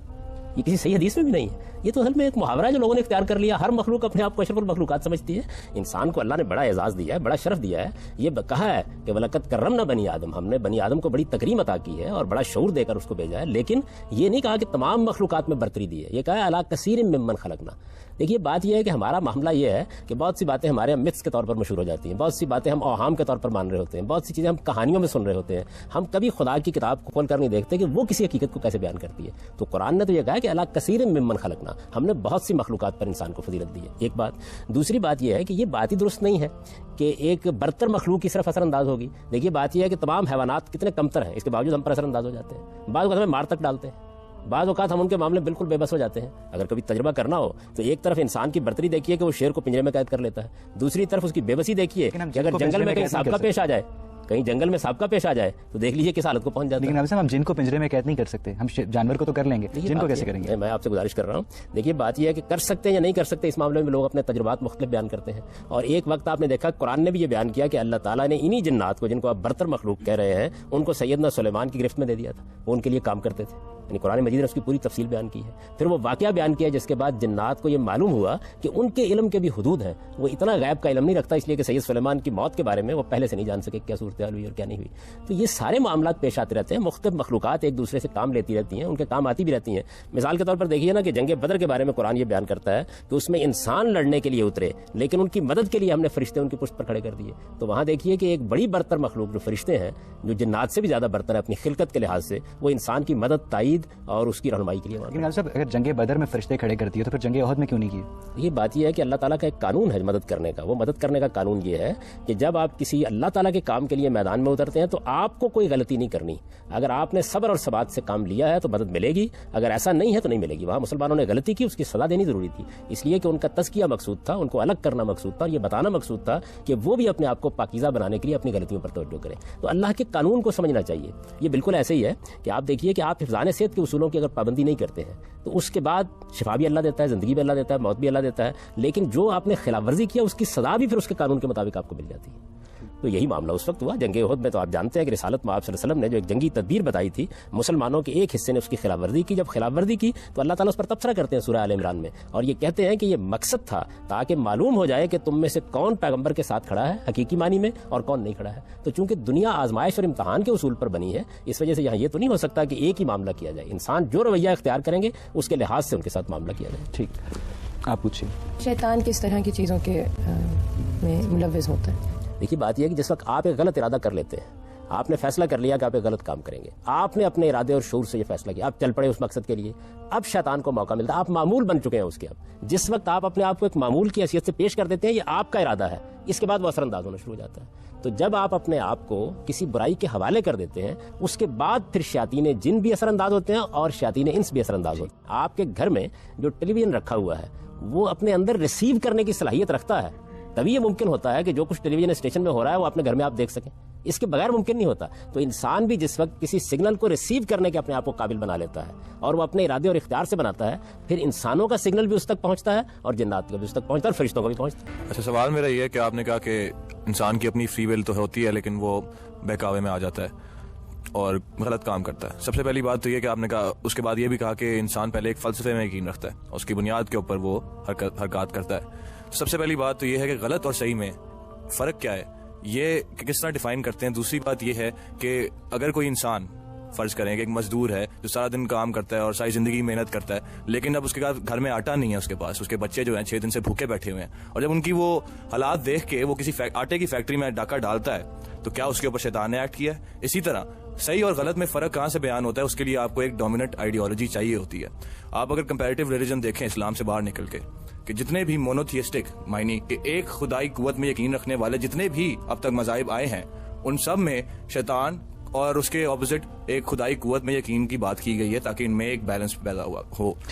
یہ کسی صحیح حدیث میں بھی نہیں ہے. یہ تو اصل میں ایک محاورہ ہے جو لوگوں نے اختیار کر لیا. ہر مخلوق اپنے آپ کو اشرف المخلوقات سمجھتی ہے. انسان کو اللہ نے بڑا اعزاز دیا ہے، بڑا شرف دیا ہے. یہ کہا ہے کہ وَلَقَدْ كَرَّمْنَا بنی آدم، ہم نے بنی آدم کو بڑی تکریم عطا کی ہے اور بڑا شعور دے کر اس کو بھیجا ہے. لیکن یہ نہیں کہا کہ تمام مخلوقات میں برتری دی ہے. یہ کہا ہے عَلَىٰ كَثِيرٍ مِّمَّنْ خَلَقْنَا. دیکھیے بات یہ ہے کہ ہمارا معاملہ یہ ہے کہ بہت سی باتیں ہمارے متس کے طور پر مشہور ہو جاتی ہیں, بہت سی باتیں ہم اوہام کے طور پر مان رہے ہوتے ہیں, بہت سی چیزیں ہم کہانیوں میں سن رہے ہوتے ہیں, ہم کبھی خدا کی کتاب کو کھول کر نہیں دیکھتے کہ وہ کسی حقیقت کو کیسے بیان کرتی ہے. تو قرآن نے تو یہ کہا کہ اللہ کثیر ممن خلقنا, ہم نے بہت سی مخلوقات پر انسان کو فضیلت دی ہے. ایک بات. دوسری بات یہ ہے کہ یہ بات ہی درست نہیں ہے کہ ایک برتر مخلوق کی صرف اثر انداز ہوگی. دیکھیے بات یہ ہے کہ تمام حیوانات کتنے کمتر ہیں, اس کے باوجود ہم پر اثر انداز ہو جاتے ہیں. بعض اوقات ہمیں مار تک ڈالتے ہیں, بعض اوقات ہم ان کے معاملے میں بالکل بے بس ہو جاتے ہیں. اگر کبھی تجربہ کرنا ہو تو ایک طرف انسان کی برتری دیکھیے کہ وہ شیر کو پنجرے میں قید کر لیتا ہے, دوسری طرف اس کی بے بسی دیکھیے کہ اگر جنگل میں کہیں سابقہ پیش آ جائے, کہیں جنگل میں سابقہ پیش آ جائے تو دیکھ لیجیے کس حالت کو پہنچ جاتا ہے. لیکن ہم جن کو پنجرے میں قید نہیں کر سکتے, ہم جانور کو تو کر لیں گے, جن کو کیسے کریں گے؟ میں آپ سے گزارش کر رہا ہوں, دیکھیے بات یہ ہے کہ کر سکتے ہیں یا نہیں کر سکتے, اس معاملے میں لوگ اپنے تجربات مختلف بیان کرتے ہیں. اور ایک وقت آپ نے دیکھا قرآن نے بھی یہ بیان کیا کہ اللہ تعالیٰ نے انہی جنات کو, جن کو آپ برتر مخلوق کہہ رہے ہیں, ان کو سیدنا سلیمان کی گرفت میں دے دیا تھا, وہ ان کے لیے کام کرتے تھے. یعنی قرآن مجید نے اس کی پوری تفصیل بیان کی ہے. پھر وہ واقعہ بیان کیا جس کے بعد جنات کو یہ معلوم ہوا کہ ان کے علم کے بھی حدود ہیں, وہ اتنا غیب کا علم نہیں رکھتا, اس لیے کہ سید سلیمان کی موت کے بارے میں وہ پہلے سے نہیں جان سکے کیا صورتحال ہوئی اور کیا نہیں ہوئی. تو یہ سارے معاملات پیش آتے رہتے ہیں, مختلف مخلوقات ایک دوسرے سے کام لیتی رہتی ہیں, ان کے کام آتی بھی رہتی ہیں. مثال کے طور پر دیکھیے نا کہ جنگ بدر کے بارے میں قرآن یہ بیان کرتا ہے کہ اس میں انسان لڑنے کے لیے اترے, لیکن ان کی مدد کے لیے ہم نے فرشتے ان کی پشت پر کھڑے کر دیے. تو وہاں دیکھیے کہ ایک بڑی برتر مخلوق جو فرشتے ہیں, جو جنات سے بھی زیادہ برتر ہے اپنی خلقت کے لحاظ سے, وہ انسان کی مدد, تائید اور اس کی رہنمائی کے لیے. لیکن صاحب اگر جنگ بدر میں فرشتے کھڑے کرتی ہے تو پھر جنگ احد میں کیوں نہیں کی؟ یہ بات یہ ہے کہ اللہ تعالیٰ کا ایک قانون ہے مدد کرنے کا. وہ مدد کرنے کا قانون یہ ہے کہ جب آپ کسی اللہ تعالیٰ کے کام کے لیے میدان میں اترتے ہیں تو آپ کو کوئی غلطی نہیں کرنی. اگر آپ نے صبر اور ثبات سے کام لیا ہے تو مدد ملے گی, اگر ایسا نہیں ہے تو نہیں ملے گی. وہاں مسلمانوں نے غلطی کی, اس کی سزا دینی ضروری تھی, اس لیے کہ ان کا تزکیہ مقصود تھا, ان کو الگ کرنا مقصود تھا, اور یہ بتانا مقصود تھا کہ وہ بھی اپنے آپ کو پاکیزہ بنانے کے لیے اپنی غلطیوں پر توجہ کریں. تو اللہ کے قانون کو سمجھنا چاہیے. یہ بالکل ایسے ہی ہے کہ آپ دیکھیے کہ آپ حفظان صحت کے اصولوں کی اگر پابندی نہیں کرتے ہیں تو اس کے بعد شفا بھی اللہ دیتا ہے, زندگی بھی اللہ دیتا ہے, موت بھی اللہ دیتا ہے, لیکن جو آپ نے خلاف ورزی کیا اس کی سزا بھی پھر اس کے قانون کے مطابق آپ کو مل جاتی ہے. تو یہی معاملہ اس وقت ہوا جنگ احد میں. تو آپ جانتے ہیں کہ رسالت میں آپ صلی اللہ علیہ وسلم نے جو ایک جنگی تدبیر بتائی تھی, مسلمانوں کے ایک حصے نے اس کی خلاف ورزی کی. جب خلاف ورزی کی تو اللہ تعالیٰ اس پر تبصرہ کرتے ہیں سورہ آل عمران میں, اور یہ کہتے ہیں کہ یہ مقصد تھا تاکہ معلوم ہو جائے کہ تم میں سے کون پیغمبر کے ساتھ کھڑا ہے حقیقی معنی میں اور کون نہیں کھڑا ہے. تو چونکہ دنیا آزمائش اور امتحان کے اصول پر بنی ہے, اس وجہ سے یہاں یہ تو نہیں ہو سکتا کہ ایک ہی معاملہ کیا جائے. انسان جو رویہ اختیار کریں گے اس کے لحاظ سے ان کے ساتھ معاملہ کیا جائے. ٹھیک, آپ پوچھیے. شیطان کس طرح کی چیزوں کے میں ملوث ہوتا ہے؟ دیکھیے بات یہ ہے کہ جس وقت آپ ایک غلط ارادہ کر لیتے ہیں, آپ نے فیصلہ کر لیا کہ آپ ایک غلط کام کریں گے, آپ نے اپنے ارادے اور شعور سے یہ فیصلہ کیا, آپ چل پڑے اس مقصد کے لیے, اب شیطان کو موقع ملتا ہے, آپ معمول بن چکے ہیں اس کے. اب جس وقت آپ اپنے آپ کو ایک معمول کی حیثیت سے پیش کر دیتے ہیں, یہ آپ کا ارادہ ہے, اس کے بعد وہ اثر انداز ہونا شروع ہو جاتا ہے. تو جب آپ اپنے آپ کو کسی برائی کے حوالے کر دیتے ہیں, اس کے بعد پھر شیاطین جن بھی اثر انداز ہوتے ہیں اور شیاطین انس بھی اثر انداز ہوتے ہیں. آپ کے گھر میں جو ٹیلی ویژن رکھا ہوا ہے وہ اپنے اندر ریسیو کرنے کی صلاحیت رکھتا ہے, تبھی یہ ممکن ہوتا ہے کہ جو کچھ ٹیلی ویژن اسٹیشن میں ہو رہا ہے وہ اپنے گھر میں آپ دیکھ سکیں, اس کے بغیر ممکن نہیں ہوتا. تو انسان بھی جس وقت کسی سگنل کو ریسیو کرنے کے اپنے آپ کو قابل بنا لیتا ہے اور وہ اپنے ارادے اور اختیار سے بناتا ہے, پھر انسانوں کا سگنل بھی اس تک پہنچتا ہے اور جنات کا بھی اس تک پہنچتا ہے اور فرشتوں کا بھی پہنچتا ہے. اچھا, سوال میرا یہ ہے کہ آپ نے کہا کہ انسان کی اپنی فری ول تو ہوتی ہے لیکن وہ بہکاوے میں آ جاتا ہے اور غلط کام کرتا ہے. سب سے پہلی بات تو یہ کہ آپ نے کہا, اس کے بعد یہ بھی کہا کہ انسان پہلے ایک فلسفے میں یقین رکھتا ہے, اس کی بنیاد کے اوپر وہ حرکات کرتا ہے. سب سے پہلی بات تو یہ ہے کہ غلط اور صحیح میں فرق کیا ہے, یہ کس طرح ڈیفائن کرتے ہیں. دوسری بات یہ ہے کہ اگر کوئی انسان فرض کریں کہ ایک مزدور ہے جو سارا دن کام کرتا ہے اور ساری زندگی محنت کرتا ہے, لیکن اب اس کے بعد گھر میں آٹا نہیں ہے اس کے پاس, اس کے بچے جو ہیں 6 دن سے بھوکے بیٹھے ہوئے ہیں, اور جب ان کی وہ حالات دیکھ کے وہ کسی آٹے کی فیکٹری میں ڈاکہ ڈالتا ہے تو کیا اس کے اوپر شیطان نے ایکٹ کیا ہے؟ اسی طرح صحیح اور غلط میں فرق کہاں سے بیان ہوتا ہے, اس کے لیے آپ کو ایک ڈومیننٹ آئیڈیالوجی چاہیے ہوتی ہے. آپ اگر کمپیریٹیو ریلیجن دیکھیں اسلام سے باہر نکل کے, کہ جتنے بھی مونوتھیسٹک معنی کہ ایک خدائی قوت میں یقین رکھنے والے جتنے بھی اب تک مذاہب آئے ہیں, ان سب میں شیطان اور اس کے اپوزٹ ایک خدائی قوت میں یقین کی بات کی گئی ہے تاکہ ان میں ایک بیلنس پیدا ہو,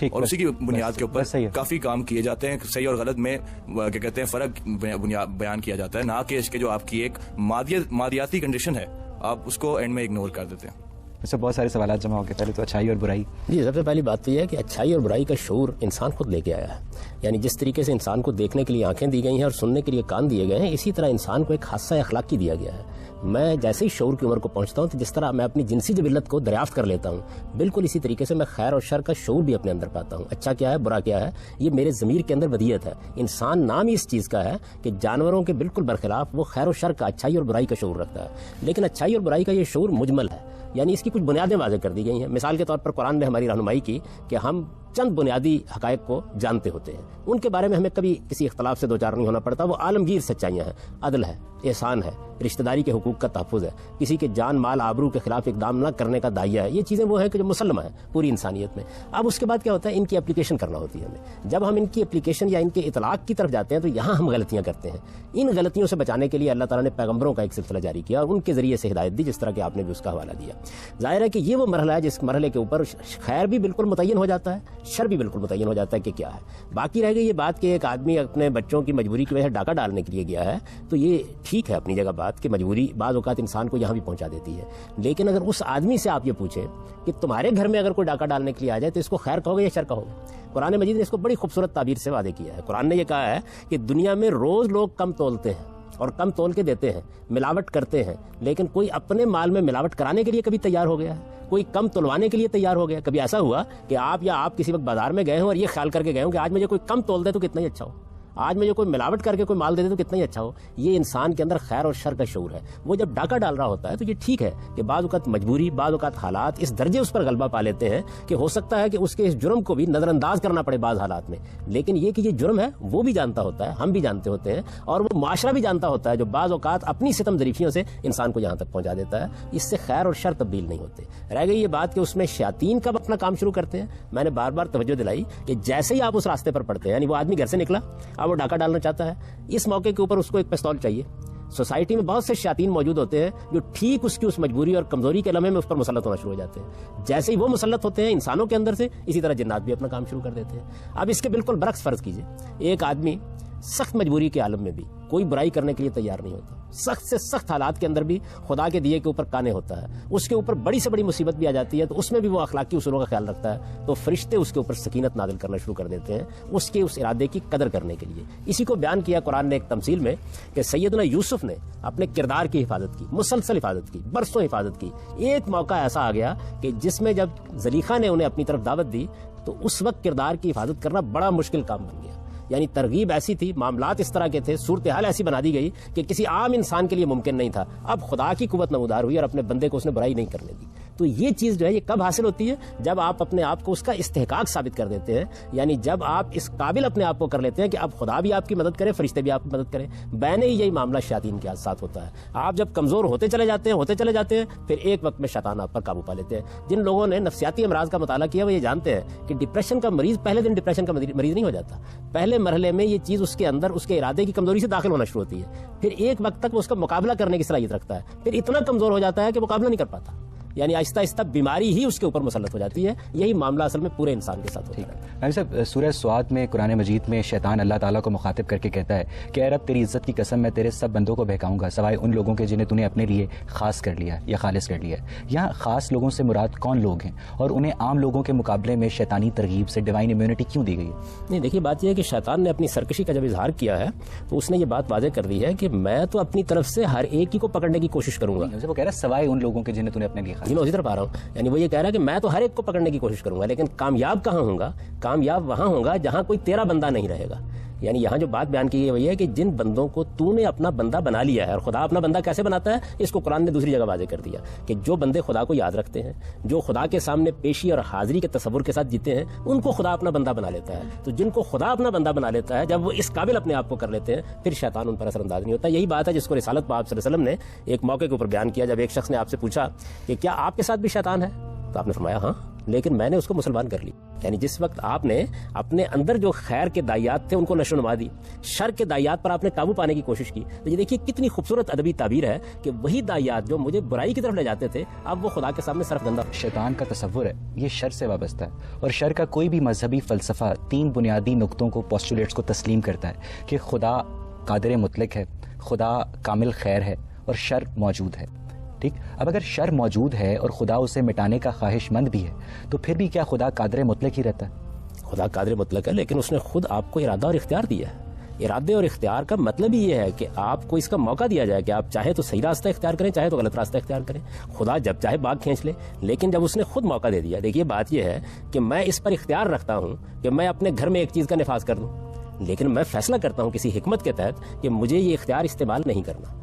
اور اسی کی بنیاد کے اوپر کافی کام کیے جاتے ہیں. صحیح اور غلط میں کیا کہتے ہیں فرق بیان کیا جاتا ہے, نہ کہ اس کے جو آپ کی ایک مادیاتی کنڈیشن ہے آپ اس کو اینڈ میں اگنور کر دیتے ہیں. اس سے بہت سارے سوالات جمع ہو گئے. پہلے تو اچھائی اور برائی. جی, سب سے پہلی بات تو یہ ہے کہ اچھائی اور برائی کا شعور انسان خود لے کے آیا ہے. یعنی جس طریقے سے انسان کو دیکھنے کے لیے آنکھیں دی گئی ہیں اور سننے کے لیے کان دیے گئے ہیں, اسی طرح انسان کو ایک حادثہ اخلاقی دیا گیا ہے. میں جیسے ہی شعور کی عمر کو پہنچتا ہوں تو جس طرح میں اپنی جنسی جبلت کو دریافت کر لیتا ہوں, بالکل اسی طریقے سے میں خیر اور شر کا شعور بھی اپنے اندر پاتا ہوں. اچھا کیا ہے, برا کیا ہے, یہ میرے ضمیر کے اندر ودیت ہے. انسان نام ہی اس چیز کا ہے کہ جانوروں کے بالکل برخلاف وہ خیر و شر کا, اچھائی اور برائی کا شعور رکھتا ہے. لیکن اچھائی اور برائی کا یہ شعور مجمل ہے, یعنی اس کی کچھ بنیادیں واضح کر دی گئی ہیں. مثال کے طور پر قرآن نے ہماری رہنمائی کی کہ ہم چند بنیادی حقائق کو جانتے ہوتے ہیں. ان کے بارے میں ہمیں کبھی کسی اختلاف سے دوچار نہیں ہونا پڑتا. وہ عالمگیر سچائیاں ہیں. عدل ہے, احسان ہے, رشتہ داری کے حقوق کا تحفظ ہے, کسی کے جان مال آبرو کے خلاف اقدام نہ کرنے کا داعیہ ہے. یہ چیزیں وہ ہیں کہ جو مسلمہ ہیں پوری انسانیت میں. اب اس کے بعد کیا ہوتا ہے, ان کی اپلیکیشن کرنا ہوتی ہے ہمیں. جب ہم ان کی اپلیکیشن یا ان کے اطلاق کی طرف جاتے ہیں تو یہاں ہم غلطیاں کرتے ہیں. ان غلطیوں سے بچانے کے لیے اللہ تعالیٰ نے پیغمبروں کا ایک سلسلہ جاری کیا اور ان کے ذریعے سے ہدایت دی, جس طرح کہ آپ نے بھی اس کا حوالہ دیا. ظاہر ہے کہ یہ وہ مرحلہ ہے جس مرحلے کے اوپر خیر بھی بالکل متعین ہو جاتا ہے, شر بھی بالکل متعین ہو جاتا ہے کہ کیا ہے. باقی رہ گئی یہ بات کہ ایک آدمی اپنے بچوں کی مجبوری کی وجہ سے ڈاکہ ڈالنے کے لیے گیا ہے, تو یہ ٹھیک ہے اپنی جگہ بات کہ مجبوری بعض اوقات انسان کو یہاں بھی پہنچا دیتی ہے. لیکن اگر اس آدمی سے آپ یہ پوچھیں کہ تمہارے گھر میں اگر کوئی ڈاکہ ڈالنے کے لیے آ جائے تو اس کو خیر کہو گے یا شر کہو گے؟ قرآن مجید نے اس کو بڑی خوبصورت تعبیر سے وعدے کیا ہے. قرآن نے یہ کہا ہے کہ دنیا میں روز لوگ کم تولتے ہیں اور کم تول کے دیتے ہیں, ملاوٹ کرتے ہیں, لیکن کوئی اپنے مال میں ملاوٹ کرانے کے لیے کبھی تیار ہو گیا ہے؟ کوئی کم تلوانے کے لیے تیار ہو گیا؟ کبھی ایسا ہوا کہ آپ کسی وقت بازار میں گئے ہوں اور یہ خیال کر کے گئے ہوں کہ آج مجھے کوئی کم تول دے تو کتنا ہی اچھا ہو, آج مجھے کوئی ملاوٹ کر کے کوئی مال دے دے تو کتنا ہی اچھا ہو؟ یہ انسان کے اندر خیر اور شر کا شعور ہے. وہ جب ڈاکہ ڈال رہا ہوتا ہے تو یہ ٹھیک ہے کہ بعض اوقات مجبوری, بعض اوقات حالات اس درجے اس پر غلبہ پا لیتے ہیں کہ ہو سکتا ہے کہ اس کے اس جرم کو بھی نظر انداز کرنا پڑے بعض حالات میں. لیکن یہ کہ یہ جرم ہے وہ بھی جانتا ہوتا ہے, ہم بھی جانتے ہوتے ہیں, اور وہ معاشرہ بھی جانتا ہوتا ہے جو بعض اوقات اپنی ستم ظریفیوں سے انسان کو یہاں تک پہنچا دیتا ہے. اس سے خیر اور شر تبدیل نہیں ہوتے. رہ گئی یہ بات کہ اس میں شیاطین کب اپنا کام شروع کرتے ہیں. میں نے بار بار توجہ دلائی کہ جیسے ہی آپ اس راستے پر پڑتے ہیں, یعنی وہ آدمی گھر سے نکلا, اب وہ ڈاکہ ڈالنا چاہتا ہے, اس موقع کے اوپر اس کو ایک پستول چاہیے. سوسائٹی میں بہت سے شیاطین موجود ہوتے ہیں جو ٹھیک اس کی اس مجبوری اور کمزوری کے لمحے میں اس پر مسلط ہونا شروع ہو جاتے ہیں. جیسے ہی وہ مسلط ہوتے ہیں انسانوں کے اندر سے, اسی طرح جنات بھی اپنا کام شروع کر دیتے ہیں. اب اس کے بالکل برعکس فرض کیجئے, ایک آدمی سخت مجبوری کے عالم میں بھی کوئی برائی کرنے کے لیے تیار نہیں ہوتا, سخت سے سخت حالات کے اندر بھی خدا کے دیے کے اوپر کانے ہوتا ہے, اس کے اوپر بڑی سے بڑی مصیبت بھی آ جاتی ہے تو اس میں بھی وہ اخلاقی اصولوں کا خیال رکھتا ہے, تو فرشتے اس کے اوپر سکینت نازل کرنا شروع کر دیتے ہیں اس کے اس ارادے کی قدر کرنے کے لیے. اسی کو بیان کیا قرآن نے ایک تمثیل میں کہ سیدنا یوسف نے اپنے کردار کی حفاظت کی, مسلسل حفاظت کی, برسوں حفاظت کی. ایک موقع ایسا آ گیا کہ جس میں جب زلیخا نے انہیں اپنی طرف دعوت دی تو اس وقت کردار کی حفاظت کرنا بڑا مشکل کام بن گیا. یعنی ترغیب ایسی تھی, معاملات اس طرح کے تھے, صورتحال ایسی بنا دی گئی کہ کسی عام انسان کے لیے ممکن نہیں تھا. اب خدا کی قوت نمودار ہوئی اور اپنے بندے کو اس نے برائی نہیں کرنے دی. تو یہ چیز جو ہے یہ کب حاصل ہوتی ہے؟ جب آپ اپنے آپ کو اس کا استحقاق ثابت کر دیتے ہیں, یعنی جب آپ اس قابل اپنے آپ کو کر لیتے ہیں کہ اب خدا بھی آپ کی مدد کرے, فرشتے بھی آپ کی مدد کریں. بین ہی یہی معاملہ شیاطین کے ساتھ ہوتا ہے. آپ جب کمزور ہوتے چلے جاتے ہیں پھر ایک وقت میں شیطان آپ پر قابو پا لیتے ہیں. جن لوگوں نے نفسیاتی امراض کا مطالعہ کیا وہ یہ جانتے ہیں کہ ڈپریشن کا مریض پہلے دن ڈپریشن کا مریض نہیں ہو جاتا. پہلے مرحلے میں یہ چیز اس کے اندر اس کے ارادے کی کمزوری سے داخل ہونا شروع ہوتی ہے, پھر ایک وقت تک وہ اس کا مقابلہ کرنے کی صلاحیت رکھتا ہے, پھر اتنا کمزور ہو جاتا ہے کہ مقابلہ نہیں کر پاتا. یعنی آہستہ آہستہ بیماری ہی اس کے اوپر مسلط ہو جاتی ہے. یہی معاملہ اصل میں پورے انسان کے ساتھ ہوتا ہے. نبی صاحب, سورہ سواد میں قرآن مجید میں شیطان اللہ تعالیٰ کو مخاطب کر کے کہتا ہے کہ اے رب تیری عزت کی قسم میں تیرے سب بندوں کو بہکاؤں گا سوائے ان لوگوں کے جنہیں تو نے اپنے لیے خاص کر لیا یا خالص کر لیا. یہاں خاص لوگوں سے مراد کون لوگ ہیں اور انہیں عام لوگوں کے مقابلے میں شیطانی ترغیب سے ڈیوائن امیونٹی کیوں دی گئی ہے؟ نہیں, دیکھیے بات یہ ہے کہ شیطان نے اپنی سرکشی کا جب اظہار کیا ہے تو اس نے یہ بات واضح کر دی ہے کہ میں تو اپنی طرف سے ہر ایک ہی کو پکڑنے کی کوشش کروں گا. وہ کہہ رہا ہے سوائے ان لوگوں کے جنہیں تو نے اپنے لیے خاص. اسی طرف آ رہا ہوں, یعنی وہ یہ کہہ رہا ہے کہ میں تو ہر ایک کو پکڑنے کی کوشش کروں گا, لیکن کامیاب کہاں ہوں گا؟ کامیاب وہاں ہوں گا جہاں کوئی تیرا بندہ نہیں رہے گا. یعنی یہاں جو بات بیان کی گئی وہی ہے کہ جن بندوں کو تو نے اپنا بندہ بنا لیا ہے, اور خدا اپنا بندہ کیسے بناتا ہے اس کو قرآن نے دوسری جگہ واضح کر دیا کہ جو بندے خدا کو یاد رکھتے ہیں, جو خدا کے سامنے پیشی اور حاضری کے تصور کے ساتھ جیتے ہیں, ان کو خدا اپنا بندہ بنا لیتا ہے. تو جن کو خدا اپنا بندہ بنا لیتا ہے, جب وہ اس قابل اپنے آپ کو کر لیتے ہیں, پھر شیطان ان پر اثر انداز نہیں ہوتا. یہی بات ہے جس کو رسالت پاک صلی اللہ علیہ وسلم نے ایک موقع کے اوپر بیان کیا. جب ایک شخص نے آپ سے پوچھا کہ کیا آپ کے ساتھ بھی شیطان ہے, تو آپ نے فرمایا ہاں, لیکن میں نے اس کو مسلمان کر لی. یعنی جس وقت آپ نے اپنے اندر جو خیر کے دائیات تھے ان کو نشو نما دی, شر کے دائیات پر آپ نے قابو پانے کی کوشش کی, تو یہ دیکھیے کتنی خوبصورت ادبی تعبیر ہے کہ وہی دائیات جو مجھے برائی کی طرف لے جاتے تھے اب وہ خدا کے سامنے صرف گندہ. شیطان کا تصور ہے یہ شر سے وابستہ ہے, اور شر کا کوئی بھی مذہبی فلسفہ 3 بنیادی نقطوں کو, پوسٹولیٹس کو تسلیم کرتا ہے کہ خدا قادر مطلق ہے, خدا کامل خیر ہے اور شر موجود ہے. ٹھیک, اب اگر شر موجود ہے اور خدا اسے مٹانے کا خواہش مند بھی ہے تو پھر بھی کیا خدا قادر مطلق ہی رہتا ہے؟ خدا قادر مطلق ہے, لیکن اس نے خود آپ کو ارادہ اور اختیار دیا ہے. ارادے اور اختیار کا مطلب ہی یہ ہے کہ آپ کو اس کا موقع دیا جائے کہ آپ چاہے تو صحیح راستہ اختیار کریں, چاہے تو غلط راستہ اختیار کریں. خدا جب چاہے باغ کھینچ لے, لیکن جب اس نے خود موقع دے دیا. دیکھیے بات یہ ہے کہ میں اس پر اختیار رکھتا ہوں کہ میں اپنے گھر میں ایک چیز کا نفاذ کر دوں, لیکن میں فیصلہ کرتا ہوں کسی حکمت کے تحت کہ مجھے یہ اختیار استعمال نہیں کرنا.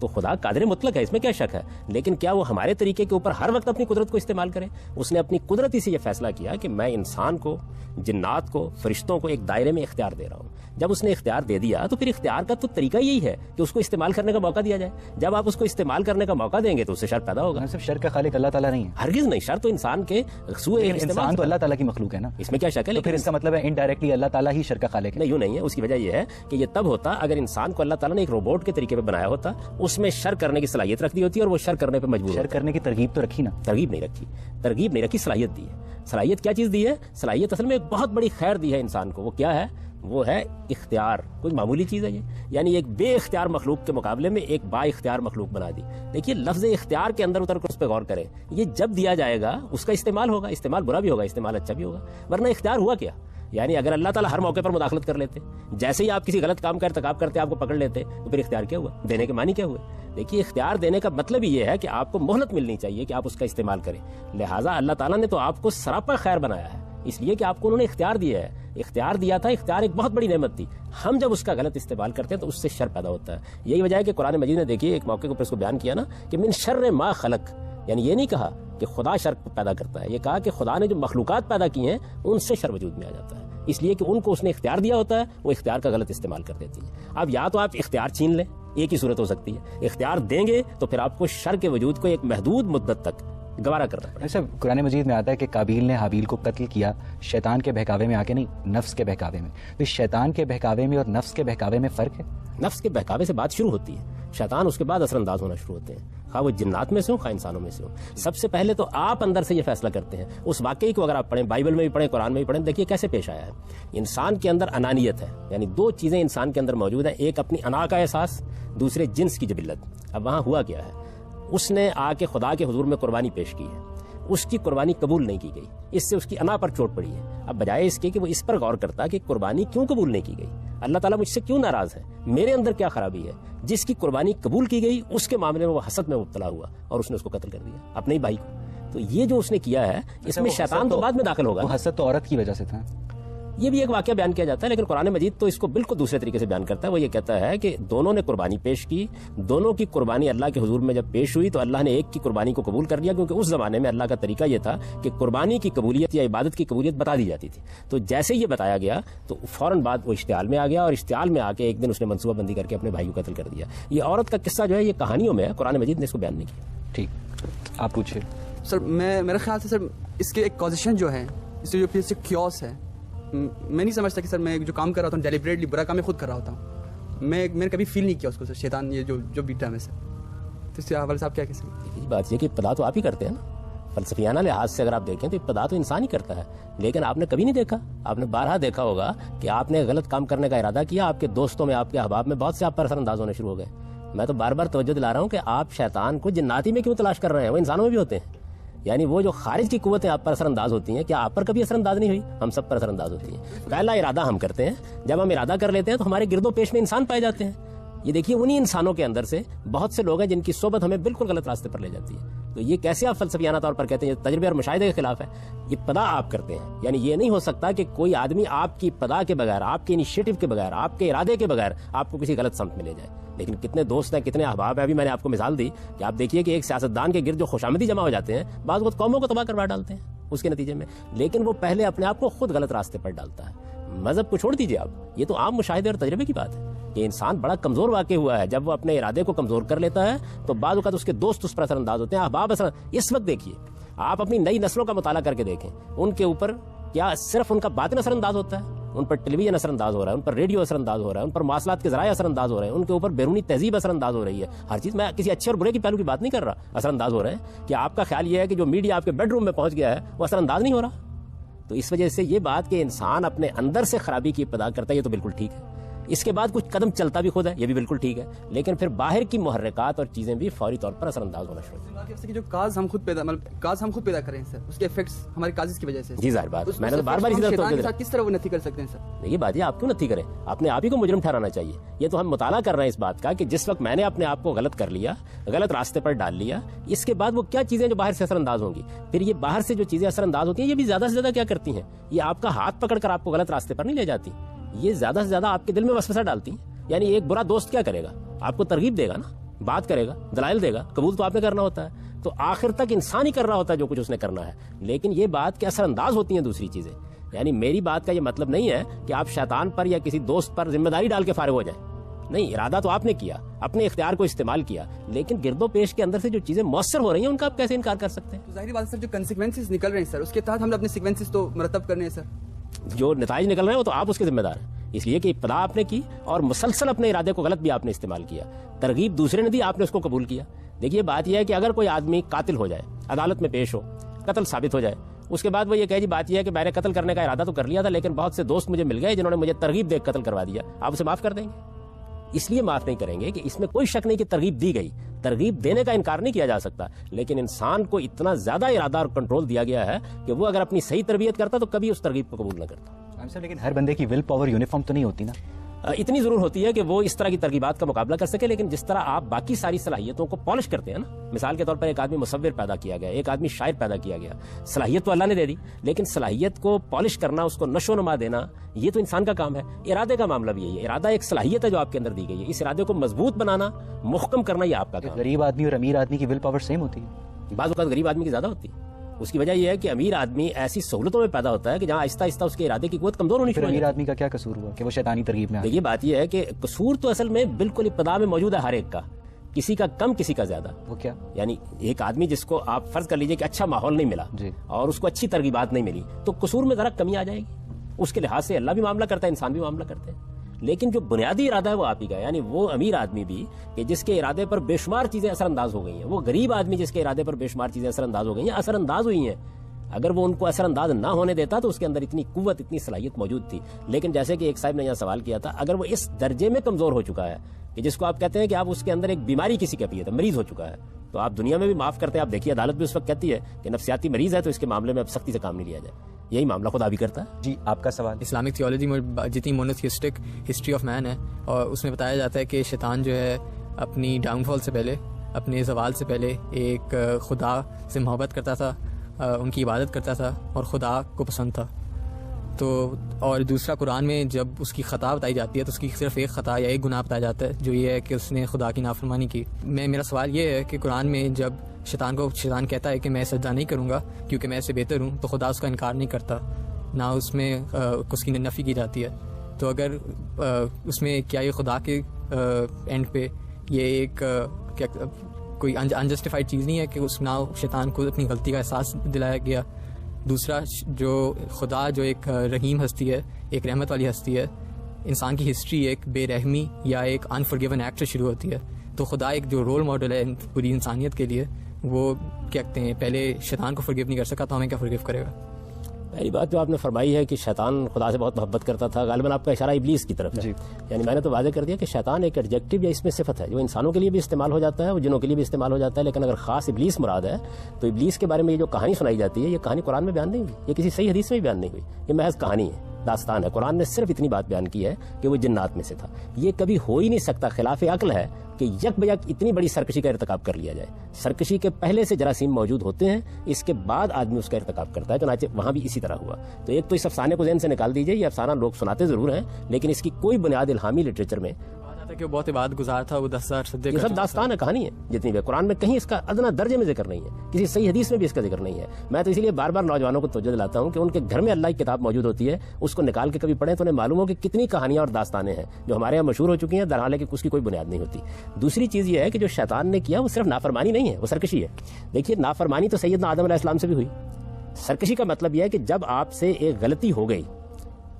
تو خدا قادر مطلق ہے، اس میں کیا شک ہے، لیکن کیا وہ ہمارے طریقے کے اوپر ہر وقت اپنی قدرت کو استعمال کرے؟ اس نے اپنی قدرتی سے یہ فیصلہ کیا کہ میں انسان کو، جنات کو، فرشتوں کو ایک دائرے میں اختیار دے رہا ہوں. جب اس نے اختیار دے دیا تو پھر اختیار کا تو طریقہ یہی ہے کہ اس کو استعمال کرنے کا موقع دیا جائے. جب آپ اس کو استعمال کرنے کا موقع دیں گے تو اس سے شر پیدا ہوگا. صرف شر کا خالق اللہ تعالیٰ نہیں ہے، ہرگز نہیں. شر تو انسان کے سوء انسان تو اللہ تعالیٰ کی مخلوق ہے نا، اس میں کیا شک ہے. تو پھر اس کا مطلب ہے انڈائریکٹلی اللہ تعالیٰ ہی شر کا خالق ہے. نہیں، یوں نہیں ہے. اس کی وجہ یہ ہے کہ یہ تب ہوتا اگر انسان کو اللہ تعالیٰ نے ایک روبوٹ کے طریقے پہ بنایا ہوتا، اس میں شر کرنے کی صلاحیت رکھ دی ہوتی اور وہ شر کرنے پہ مجبور. شر کرنے کی ترغیب تو رکھی نا. ترغیب نہیں رکھی، صلاحیت دی ہے. صلاحیت کیا چیز دی ہے؟ صلاحیت اصل میں ایک بہت بڑی خیر دی ہے انسان کو. وہ کیا ہے؟ وہ ہے اختیار. کوئی معمولی چیز ہے یہ؟ یعنی ایک بے اختیار مخلوق کے مقابلے میں ایک با اختیار مخلوق بنا دی. دیکھیے لفظ اختیار کے اندر اتر کر اس پہ غور کریں. یہ جب دیا جائے گا اس کا استعمال ہوگا. استعمال برا بھی ہوگا، استعمال اچھا بھی ہوگا. ورنہ اختیار ہوا کیا؟ یعنی اگر اللہ تعالیٰ ہر موقع پر مداخلت کر لیتے، جیسے ہی آپ کسی غلط کام کا ارتکاب کرتے آپ کو پکڑ لیتے، تو پھر اختیار کیا ہوا؟ دینے کے معنی کیا ہوئے؟ دیکھیے اختیار دینے کا مطلب ہی یہ ہے کہ آپ کو مہلت ملنی چاہیے کہ آپ اس کا استعمال کریں. لہٰذا اللہ تعالیٰ نے تو آپ کو سراپا خیر بنایا ہے، اس لیے کہ آپ کو انہوں نے اختیار دیا ہے. اختیار دیا تھا. اختیار ایک بہت بڑی نعمت تھی. ہم جب اس کا غلط استعمال کرتے ہیں تو اس سے شر پیدا ہوتا ہے. یہی وجہ ہے کہ قرآن مجید نے دیکھیے ایک موقع کو اس کو بیان کیا نا کہ من شر ما خلق. یعنی یہ نہیں کہا کہ خدا شر پیدا کرتا ہے، یہ کہا کہ خدا نے جو مخلوقات پیدا کی ہیں ان سے شر وجود میں آ جاتا ہے. اس لیے کہ ان کو اس نے اختیار دیا ہوتا ہے، وہ اختیار کا غلط استعمال کر دیتی ہے. اب یا تو آپ اختیار چھین لیں، ایک ہی صورت ہو سکتی ہے. اختیار دیں گے تو پھر آپ کو شر کے وجود کو ایک محدود مدت تک گوارا کرنا پڑے. ایسا قرآن مجید میں آتا ہے کہ قابیل نے حابیل کو قتل کیا شیطان کے بہکاوے میں آ کے، نہیں نفس کے بہکاوے میں. تو شیطان کے بہکاوے میں اور نفس کے بہکاوے میں فرق ہے؟ نفس کے بہکاوے سے بات شروع ہوتی ہے، شیطان اس کے بعد اثر انداز ہونا شروع ہوتے ہیں، خواہ وہ جنات میں سے ہوں خواہ انسانوں میں سے ہوں. سب سے پہلے تو آپ اندر سے یہ فیصلہ کرتے ہیں. اس واقعے کو اگر آپ پڑھیں، بائبل میں بھی پڑھیں، قرآن میں بھی پڑھیں، دیکھیے کیسے پیش آیا ہے. انسان کے اندر انانیت ہے، یعنی دو چیزیں انسان کے اندر موجود ہیں، ایک اپنی انا کا احساس، دوسرے جنس کی جبلت. اب وہاں ہوا کیا ہے؟ اس نے آ کے خدا کے حضور میں قربانی پیش کی ہے، اس کی قربانی قبول نہیں کی گئی، اس سے اس کی انا پر چوٹ پڑی ہے. اب بجائے اس کے کہ وہ اس پر غور کرتا کہ قربانی کیوں قبول نہیں کی گئی، اللہ تعالیٰ مجھ سے کیوں ناراض ہے، میرے اندر کیا خرابی ہے. جس کی قربانی قبول کی گئی اس کے معاملے میں وہ حسد میں مبتلا ہوا اور اس نے اس کو قتل کر دیا، اپنے ہی بھائی کو. تو یہ جو اس نے کیا ہے اس میں شیطان تو بعد میں داخل ہوگا. وہ حسد تو عورت کی وجہ سے تھا. یہ بھی ایک واقعہ بیان کیا جاتا ہے، لیکن قرآن مجید تو اس کو بالکل دوسرے طریقے سے بیان کرتا ہے. وہ یہ کہتا ہے کہ دونوں نے قربانی پیش کی، دونوں کی قربانی اللہ کے حضور میں جب پیش ہوئی تو اللہ نے ایک کی قربانی کو قبول کر لیا، کیونکہ اس زمانے میں اللہ کا طریقہ یہ تھا کہ قربانی کی قبولیت یا عبادت کی قبولیت بتا دی جاتی تھی. تو جیسے یہ بتایا گیا تو فوراً بعد وہ اشتعال میں آ گیا، اور اشتعال میں آ کے ایک دن اس نے منصوبہ بندی کر کے اپنے بھائی کو قتل کر دیا. یہ عورت کا قصہ جو ہے یہ کہانیوں میں ہے، قرآن مجید نے اس کو بیان نہیں کیا. ٹھیک، آپ پوچھیں. سر میرا خیال سے سر اس کے ایک کازیشن جو ہے، اس سے جو پھر سے کیوس ہے، میں نہیں سمجھتا کہ سر میں جو کام کر رہا ہوتا ہوں ڈیلیبریٹلی برا کام میں خود کر رہا ہوتا ہوں. میں نے کبھی فیل نہیں کیا اس کو سر، شیطان یہ جو بیٹا ہے سر. تو اس کے حوالے سے آپ کیا کہہ سکتے ہیں؟ بات یہ کہ ابتدا تو آپ ہی کرتے ہیں نا، فلسفیانہ لحاظ سے اگر آپ دیکھیں تو ابتدا تو انسان ہی کرتا ہے. لیکن آپ نے کبھی نہیں دیکھا، آپ نے بارہا دیکھا ہوگا کہ آپ نے غلط کام کرنے کا ارادہ کیا، آپ کے دوستوں میں، آپ کے احباب میں بہت سے آپ پر اثر انداز ہونے شروع ہو گئے. میں تو بار بار توجہ دلا رہا ہوں کہ آپ شیطان کو جناتی میں کیوں تلاش کر رہے ہیں، وہ انسانوں میں بھی ہوتے ہیں. یعنی وہ جو خارج کی قوتیں آپ پر اثر انداز ہوتی ہیں، کیا آپ پر کبھی اثر انداز نہیں ہوئی؟ ہم سب پر اثر انداز ہوتی ہیں. پہلا ارادہ ہم کرتے ہیں، جب ہم ارادہ کر لیتے ہیں تو ہمارے گرد و پیش میں انسان پائے جاتے ہیں. یہ دیکھیے انہی انسانوں کے اندر سے بہت سے لوگ ہیں جن کی صحبت ہمیں بالکل غلط راستے پر لے جاتی ہے. تو یہ کیسے آپ فلسفیانہ طور پر کہتے ہیں؟ یہ تجربے اور مشاہدے کے خلاف ہے. یہ پدا آپ کرتے ہیں، یعنی یہ نہیں ہو سکتا کہ کوئی آدمی آپ کی پدا کے بغیر، آپ کے انیشیٹو کے بغیر، آپ کے ارادے کے بغیر آپ کو کسی غلط سمت میں لے جائے. لیکن کتنے دوست ہیں، کتنے احباب ہیں. ابھی میں نے آپ کو مثال دی کہ آپ دیکھیے کہ ایک سیاستدان کے گرد جو خوشامدی جمع ہو جاتے ہیں، بعض وقت قوموں کو تباہ کروا ڈالتے ہیں اس کے نتیجے میں، لیکن وہ پہلے اپنے آپ کو خود غلط راستے پر ڈالتا ہے. مذہب کو چھوڑ دیجیے آپ، یہ تو عام مشاہدے اور تجربے کی بات ہے کہ انسان بڑا کمزور واقع ہوا ہے. جب وہ اپنے ارادے کو کمزور کر لیتا ہے تو بعض اوقات اس کے دوست اس پر اثر انداز ہوتے ہیں، احباب اثر. اس وقت دیکھیے آپ اپنی نئی نسلوں کا مطالعہ کر کے دیکھیں، ان کے اوپر کیا صرف ان کا باطن اثر انداز ہوتا ہے؟ ان پر ٹیلی ویژن اثر انداز ہو رہا ہے، ان پر ریڈیو اثر انداز ہو رہا ہے، ان پر مواصلات کے ذرائع اثر انداز ہو رہے ہیں، ان کے اوپر بیرونی تہذیب اثر انداز ہو رہی ہے. ہر چیز، میں کسی اچھے اور برے کی پہلو کی بات نہیں کر رہا، اثر انداز ہو رہے ہیں. کہ آپ کا خیال یہ ہے کہ جو میڈیا آپ کے بیڈ روم میں پہنچ گیا ہے وہ اثر انداز نہیں ہو رہا؟ تو اس وجہ سے یہ بات کہ انسان اپنے اندر سے خرابی کی ابتدا کرتا ہے، یہ تو بالکل ٹھیک ہے. اس کے بعد کچھ قدم چلتا بھی خود ہے، یہ بھی بالکل ٹھیک ہے. لیکن پھر باہر کی محرکات اور چیزیں بھی فوری طور پر اثر انداز ہونا شروع ہوتی ہیں. جو کاز ہم خود پیدا کریں سر، اس کے ایفیکٹس ہمارے کازز کی وجہ سے. جی ظاہر بات، میں نے بار بار کس طرح وہ نتھی کر سکتے ہیں سر؟ یہ بات ہے، آپ کیوں نتھی کریں؟ اپنے آپ ہی کو مجرم ٹھہرانا چاہیے. یہ تو ہم مطالعہ کر رہے ہیں اس بات کا کہ جس وقت میں نے اپنے آپ کو غلط کر لیا، غلط راستے پر ڈال لیا، اس کے بعد وہ کیا چیزیں جو باہر سے اثر انداز ہوں گی. پھر یہ باہر سے جو چیزیں اثر انداز ہوتی ہیں یہ بھی زیادہ سے زیادہ کیا کرتی ہیں؟ یہ آپ کا ہاتھ پکڑ کر آپ کو غلط راستے پر نہیں لے جاتی، یہ زیادہ سے زیادہ آپ کے دل میں وسوسہ ڈالتی ہیں. یعنی ایک برا دوست کیا کرے گا؟ آپ کو ترغیب دے گا نا، بات کرے گا, دلائل دے گا, قبول تو آپ نے کرنا ہوتا ہے. تو آخر تک انسان ہی کر رہا ہوتا ہے جو کچھ اس نے کرنا ہے, لیکن یہ بات کے اثر انداز ہوتی ہیں دوسری چیزیں. یعنی میری بات کا یہ مطلب نہیں ہے کہ آپ شیطان پر یا کسی دوست پر ذمہ داری ڈال کے فارغ ہو جائیں. نہیں, ارادہ تو آپ نے کیا, اپنے اختیار کو استعمال کیا, لیکن گرد و پیش کے اندر سے جو چیزیں مؤثر ہو رہی ہیں ان کا آپ کیسے انکار کر سکتے ہیں؟ تو ظاہری بات ہے سر, جو کنسیکوینسز نکل رہے ہیں سر, اس کے تحت ہم نے اپنے سیکوینسز تو مرتب کرنے ہیں سر. جو نتائج نکل رہے ہیں وہ تو آپ اس کے ذمہ دار ہیں, اس لیے کہ ابتدا آپ نے کی اور مسلسل اپنے ارادے کو غلط بھی آپ نے استعمال کیا. ترغیب دوسرے نے دی, آپ نے اس کو قبول کیا. دیکھیے بات یہ ہے کہ اگر کوئی آدمی قاتل ہو جائے, عدالت میں پیش ہو, قتل ثابت ہو جائے, اس کے بعد وہ یہ کہے جی بات یہ ہے کہ میں نے قتل کرنے کا ارادہ تو کر لیا تھا لیکن بہت سے دوست مجھے مل گئے جنہوں نے مجھے ترغیب دے قتل کروا دیا, آپ اسے معاف کر دیں گے؟ اس لیے معاف نہیں کریں گے کہ اس میں کوئی شک نہیں کہ ترغیب دی گئی, ترغیب دینے کا انکار نہیں کیا جا سکتا, لیکن انسان کو اتنا زیادہ ارادہ اور کنٹرول دیا گیا ہے کہ وہ اگر اپنی صحیح تربیت کرتا تو کبھی اس ترغیب کو قبول نہ کرتا. لیکن ہر بندے کی ول پاور یونیفارم تو نہیں ہوتی نا. اتنی ضرور ہوتی ہے کہ وہ اس طرح کی ترغیبات کا مقابلہ کر سکے, لیکن جس طرح آپ باقی ساری صلاحیتوں کو پالش کرتے ہیں نا, مثال کے طور پر ایک آدمی مصور پیدا کیا گیا, ایک آدمی شاعر پیدا کیا گیا, صلاحیت تو اللہ نے دے دی, لیکن صلاحیت کو پالش کرنا, اس کو نشو و نما دینا, یہ تو انسان کا کام ہے. ارادے کا معاملہ بھی یہی ہے, ارادہ ایک صلاحیت ہے جو آپ کے اندر دی گئی ہے, اس ارادے کو مضبوط بنانا, محکم کرنا, یہ آپ کا کام ہے. غریب آدمی اور امیر آدمی کی ول پاور سیم ہوتی ہے؟ بعض اوقات غریب آدمی کی زیادہ ہوتی ہے. اس کی وجہ یہ ہے کہ امیر آدمی ایسی سہولتوں میں پیدا ہوتا ہے کہ جہاں آہستہ آہستہ اس کے ارادے کی قوت کمزور ہونی شروع ہو جاتی ہے. امیر آدمی کا کیا قصور ہوا کہ وہ شیطانی ترغیب میں؟ دیکھیے بات یہ ہے کہ قصور تو اصل میں بالکل ابتدا میں موجود ہے ہر ایک کا, کسی کا کم کسی کا زیادہ. وہ کیا؟ یعنی ایک آدمی جس کو آپ فرض کر لیجئے کہ اچھا ماحول نہیں ملا جی, اور اس کو اچھی ترغیبات نہیں ملی, تو قصور میں ذرا کمی آ جائے گی. اس کے لحاظ سے اللہ بھی معاملہ کرتا ہے, انسان بھی معاملہ کرتے ہیں, لیکن جو بنیادی ارادہ ہے وہ آپ ہی کا ہے. یعنی وہ امیر آدمی بھی کہ جس کے ارادے پر بے شمار چیزیں اثر انداز ہو گئی ہیں, وہ غریب آدمی جس کے ارادے پر بے شمار چیزیں اثر انداز ہو گئی ہیں, اثر انداز ہوئی ہیں. اگر وہ ان کو اثر انداز نہ ہونے دیتا تو اس کے اندر اتنی قوت, اتنی صلاحیت موجود تھی. لیکن جیسے کہ ایک صاحب نے یہاں سوال کیا تھا, اگر وہ اس درجے میں کمزور ہو چکا ہے کہ جس کو آپ کہتے ہیں کہ آپ اس کے اندر ایک بیماری کسی کیفیت ہے, مریض ہو چکا ہے, تو آپ دنیا میں بھی معاف کرتے ہیں. آپ دیکھیے عدالت بھی اس وقت کہتی ہے کہ نفسیاتی مریض ہے تو اس کے معاملے میں اب سختی سے کام نہیں لیا جائے. یہی معاملہ خدا بھی کرتا ہے. جی آپ کا سوال. اسلامک تھیولوجی میں جتنی مونوتھیسٹک ہسٹری آف مین ہے, اور اس میں بتایا جاتا ہے کہ شیطان جو ہے اپنی ڈاؤن فال سے پہلے, اپنے زوال سے پہلے ایک خدا سے محبت کرتا تھا, ان کی عبادت کرتا تھا اور خدا کو پسند تھا. تو اور دوسرا قرآن میں جب اس کی خطا بتائی جاتی ہے تو اس کی صرف ایک خطا یا ایک گناہ بتایا جاتا ہے جو یہ ہے کہ اس نے خدا کی نافرمانی کی. میرا سوال یہ ہے کہ قرآن میں جب شیطان کہتا ہے کہ میں سجدہ نہیں کروں گا کیونکہ میں اس سے بہتر ہوں, تو خدا اس کا انکار نہیں کرتا, نہ اس میں اس کی نفی کی جاتی ہے. تو اگر اس میں کیا یہ خدا کے اینڈ پہ یہ ایک کوئی انجسٹیفائڈ چیز نہیں ہے کہ اس نہ شیطان کو اپنی غلطی کا احساس دلایا گیا؟ دوسرا, جو خدا جو ایک رحیم ہستی ہے, ایک رحمت والی ہستی ہے, انسان کی ہسٹری ایک بے رحمی یا ایک انفرگیون ایکٹ سے شروع ہوتی ہے. تو خدا ایک جو رول ماڈل ہے پوری انسانیت کے لیے, وہ کیا کہتے ہیں پہلے شیطان کو فرگیو نہیں کر سکا تو ہمیں کیا فرگیو کرے گا؟ پہلی بات جو آپ نے فرمائی ہے کہ شیطان خدا سے بہت محبت کرتا تھا, غالباً آپ کا اشارہ ابلیس کی طرف ہے. یعنی میں نے تو واضح کر دیا کہ شیطان ایک ایڈجیکٹو یا اس میں صفت ہے جو انسانوں کے لیے بھی استعمال ہو جاتا ہے, وہ جنوں کے لیے بھی استعمال ہو جاتا ہے. لیکن اگر خاص ابلیس مراد ہے تو ابلیس کے بارے میں یہ جو کہانی سنائی جاتی ہے, یہ کہانی قرآن میں بیان نہیں ہوئی, یہ کسی صحیح حدیث میں بھی بیان نہیں ہوئی, یہ محض کہانی ہے, داستان ہے. قرآن نے صرف اتنی بات بیان کی ہے کہ وہ جنات میں سے تھا. یہ کبھی ہو ہی نہیں سکتا, خلاف عقل ہے کہ یک بیک اتنی بڑی سرکشی کا ارتکاب کر لیا جائے. سرکشی کے پہلے سے جراثیم موجود ہوتے ہیں, اس کے بعد آدمی اس کا ارتکاب کرتا ہے. چنانچہ وہاں بھی اسی طرح ہوا. تو ایک تو اس افسانے کو ذہن سے نکال دیجئے, یہ افسانہ لوگ سناتے ضرور ہیں لیکن اس کی کوئی بنیاد الہامی لٹریچر میں کہ وہ بہت عبادت گزار تھا, وہ 10,000 صدقے, یہ سب داستان ہے, کہانی ہے جتنی بھی. قرآن میں کہیں اس کا ادنا درجے میں ذکر نہیں ہے, کسی صحیح حدیث میں بھی اس کا ذکر نہیں ہے. میں تو اسی لیے بار بار نوجوانوں کو توجہ دلاتا ہوں کہ ان کے گھر میں اللہ کی کتاب موجود ہوتی ہے, اس کو نکال کے کبھی پڑھیں تو انہیں معلوم ہو کہ کتنی کہانیاں اور داستانیں ہیں جو ہمارے یہاں مشہور ہو چکی ہیں, درحال کہ اس کی کوئی بنیاد نہیں ہوتی. دوسری چیز یہ ہے کہ جو شیطان نے کیا وہ صرف نافرمانی نہیں ہے, وہ سرکشی ہے. دیکھیے نافرمانی تو سیدنا آدم علیہ السلام سے بھی ہوئی. سرکشی کا مطلب یہ ہے کہ جب آپ سے ایک غلطی ہو گئی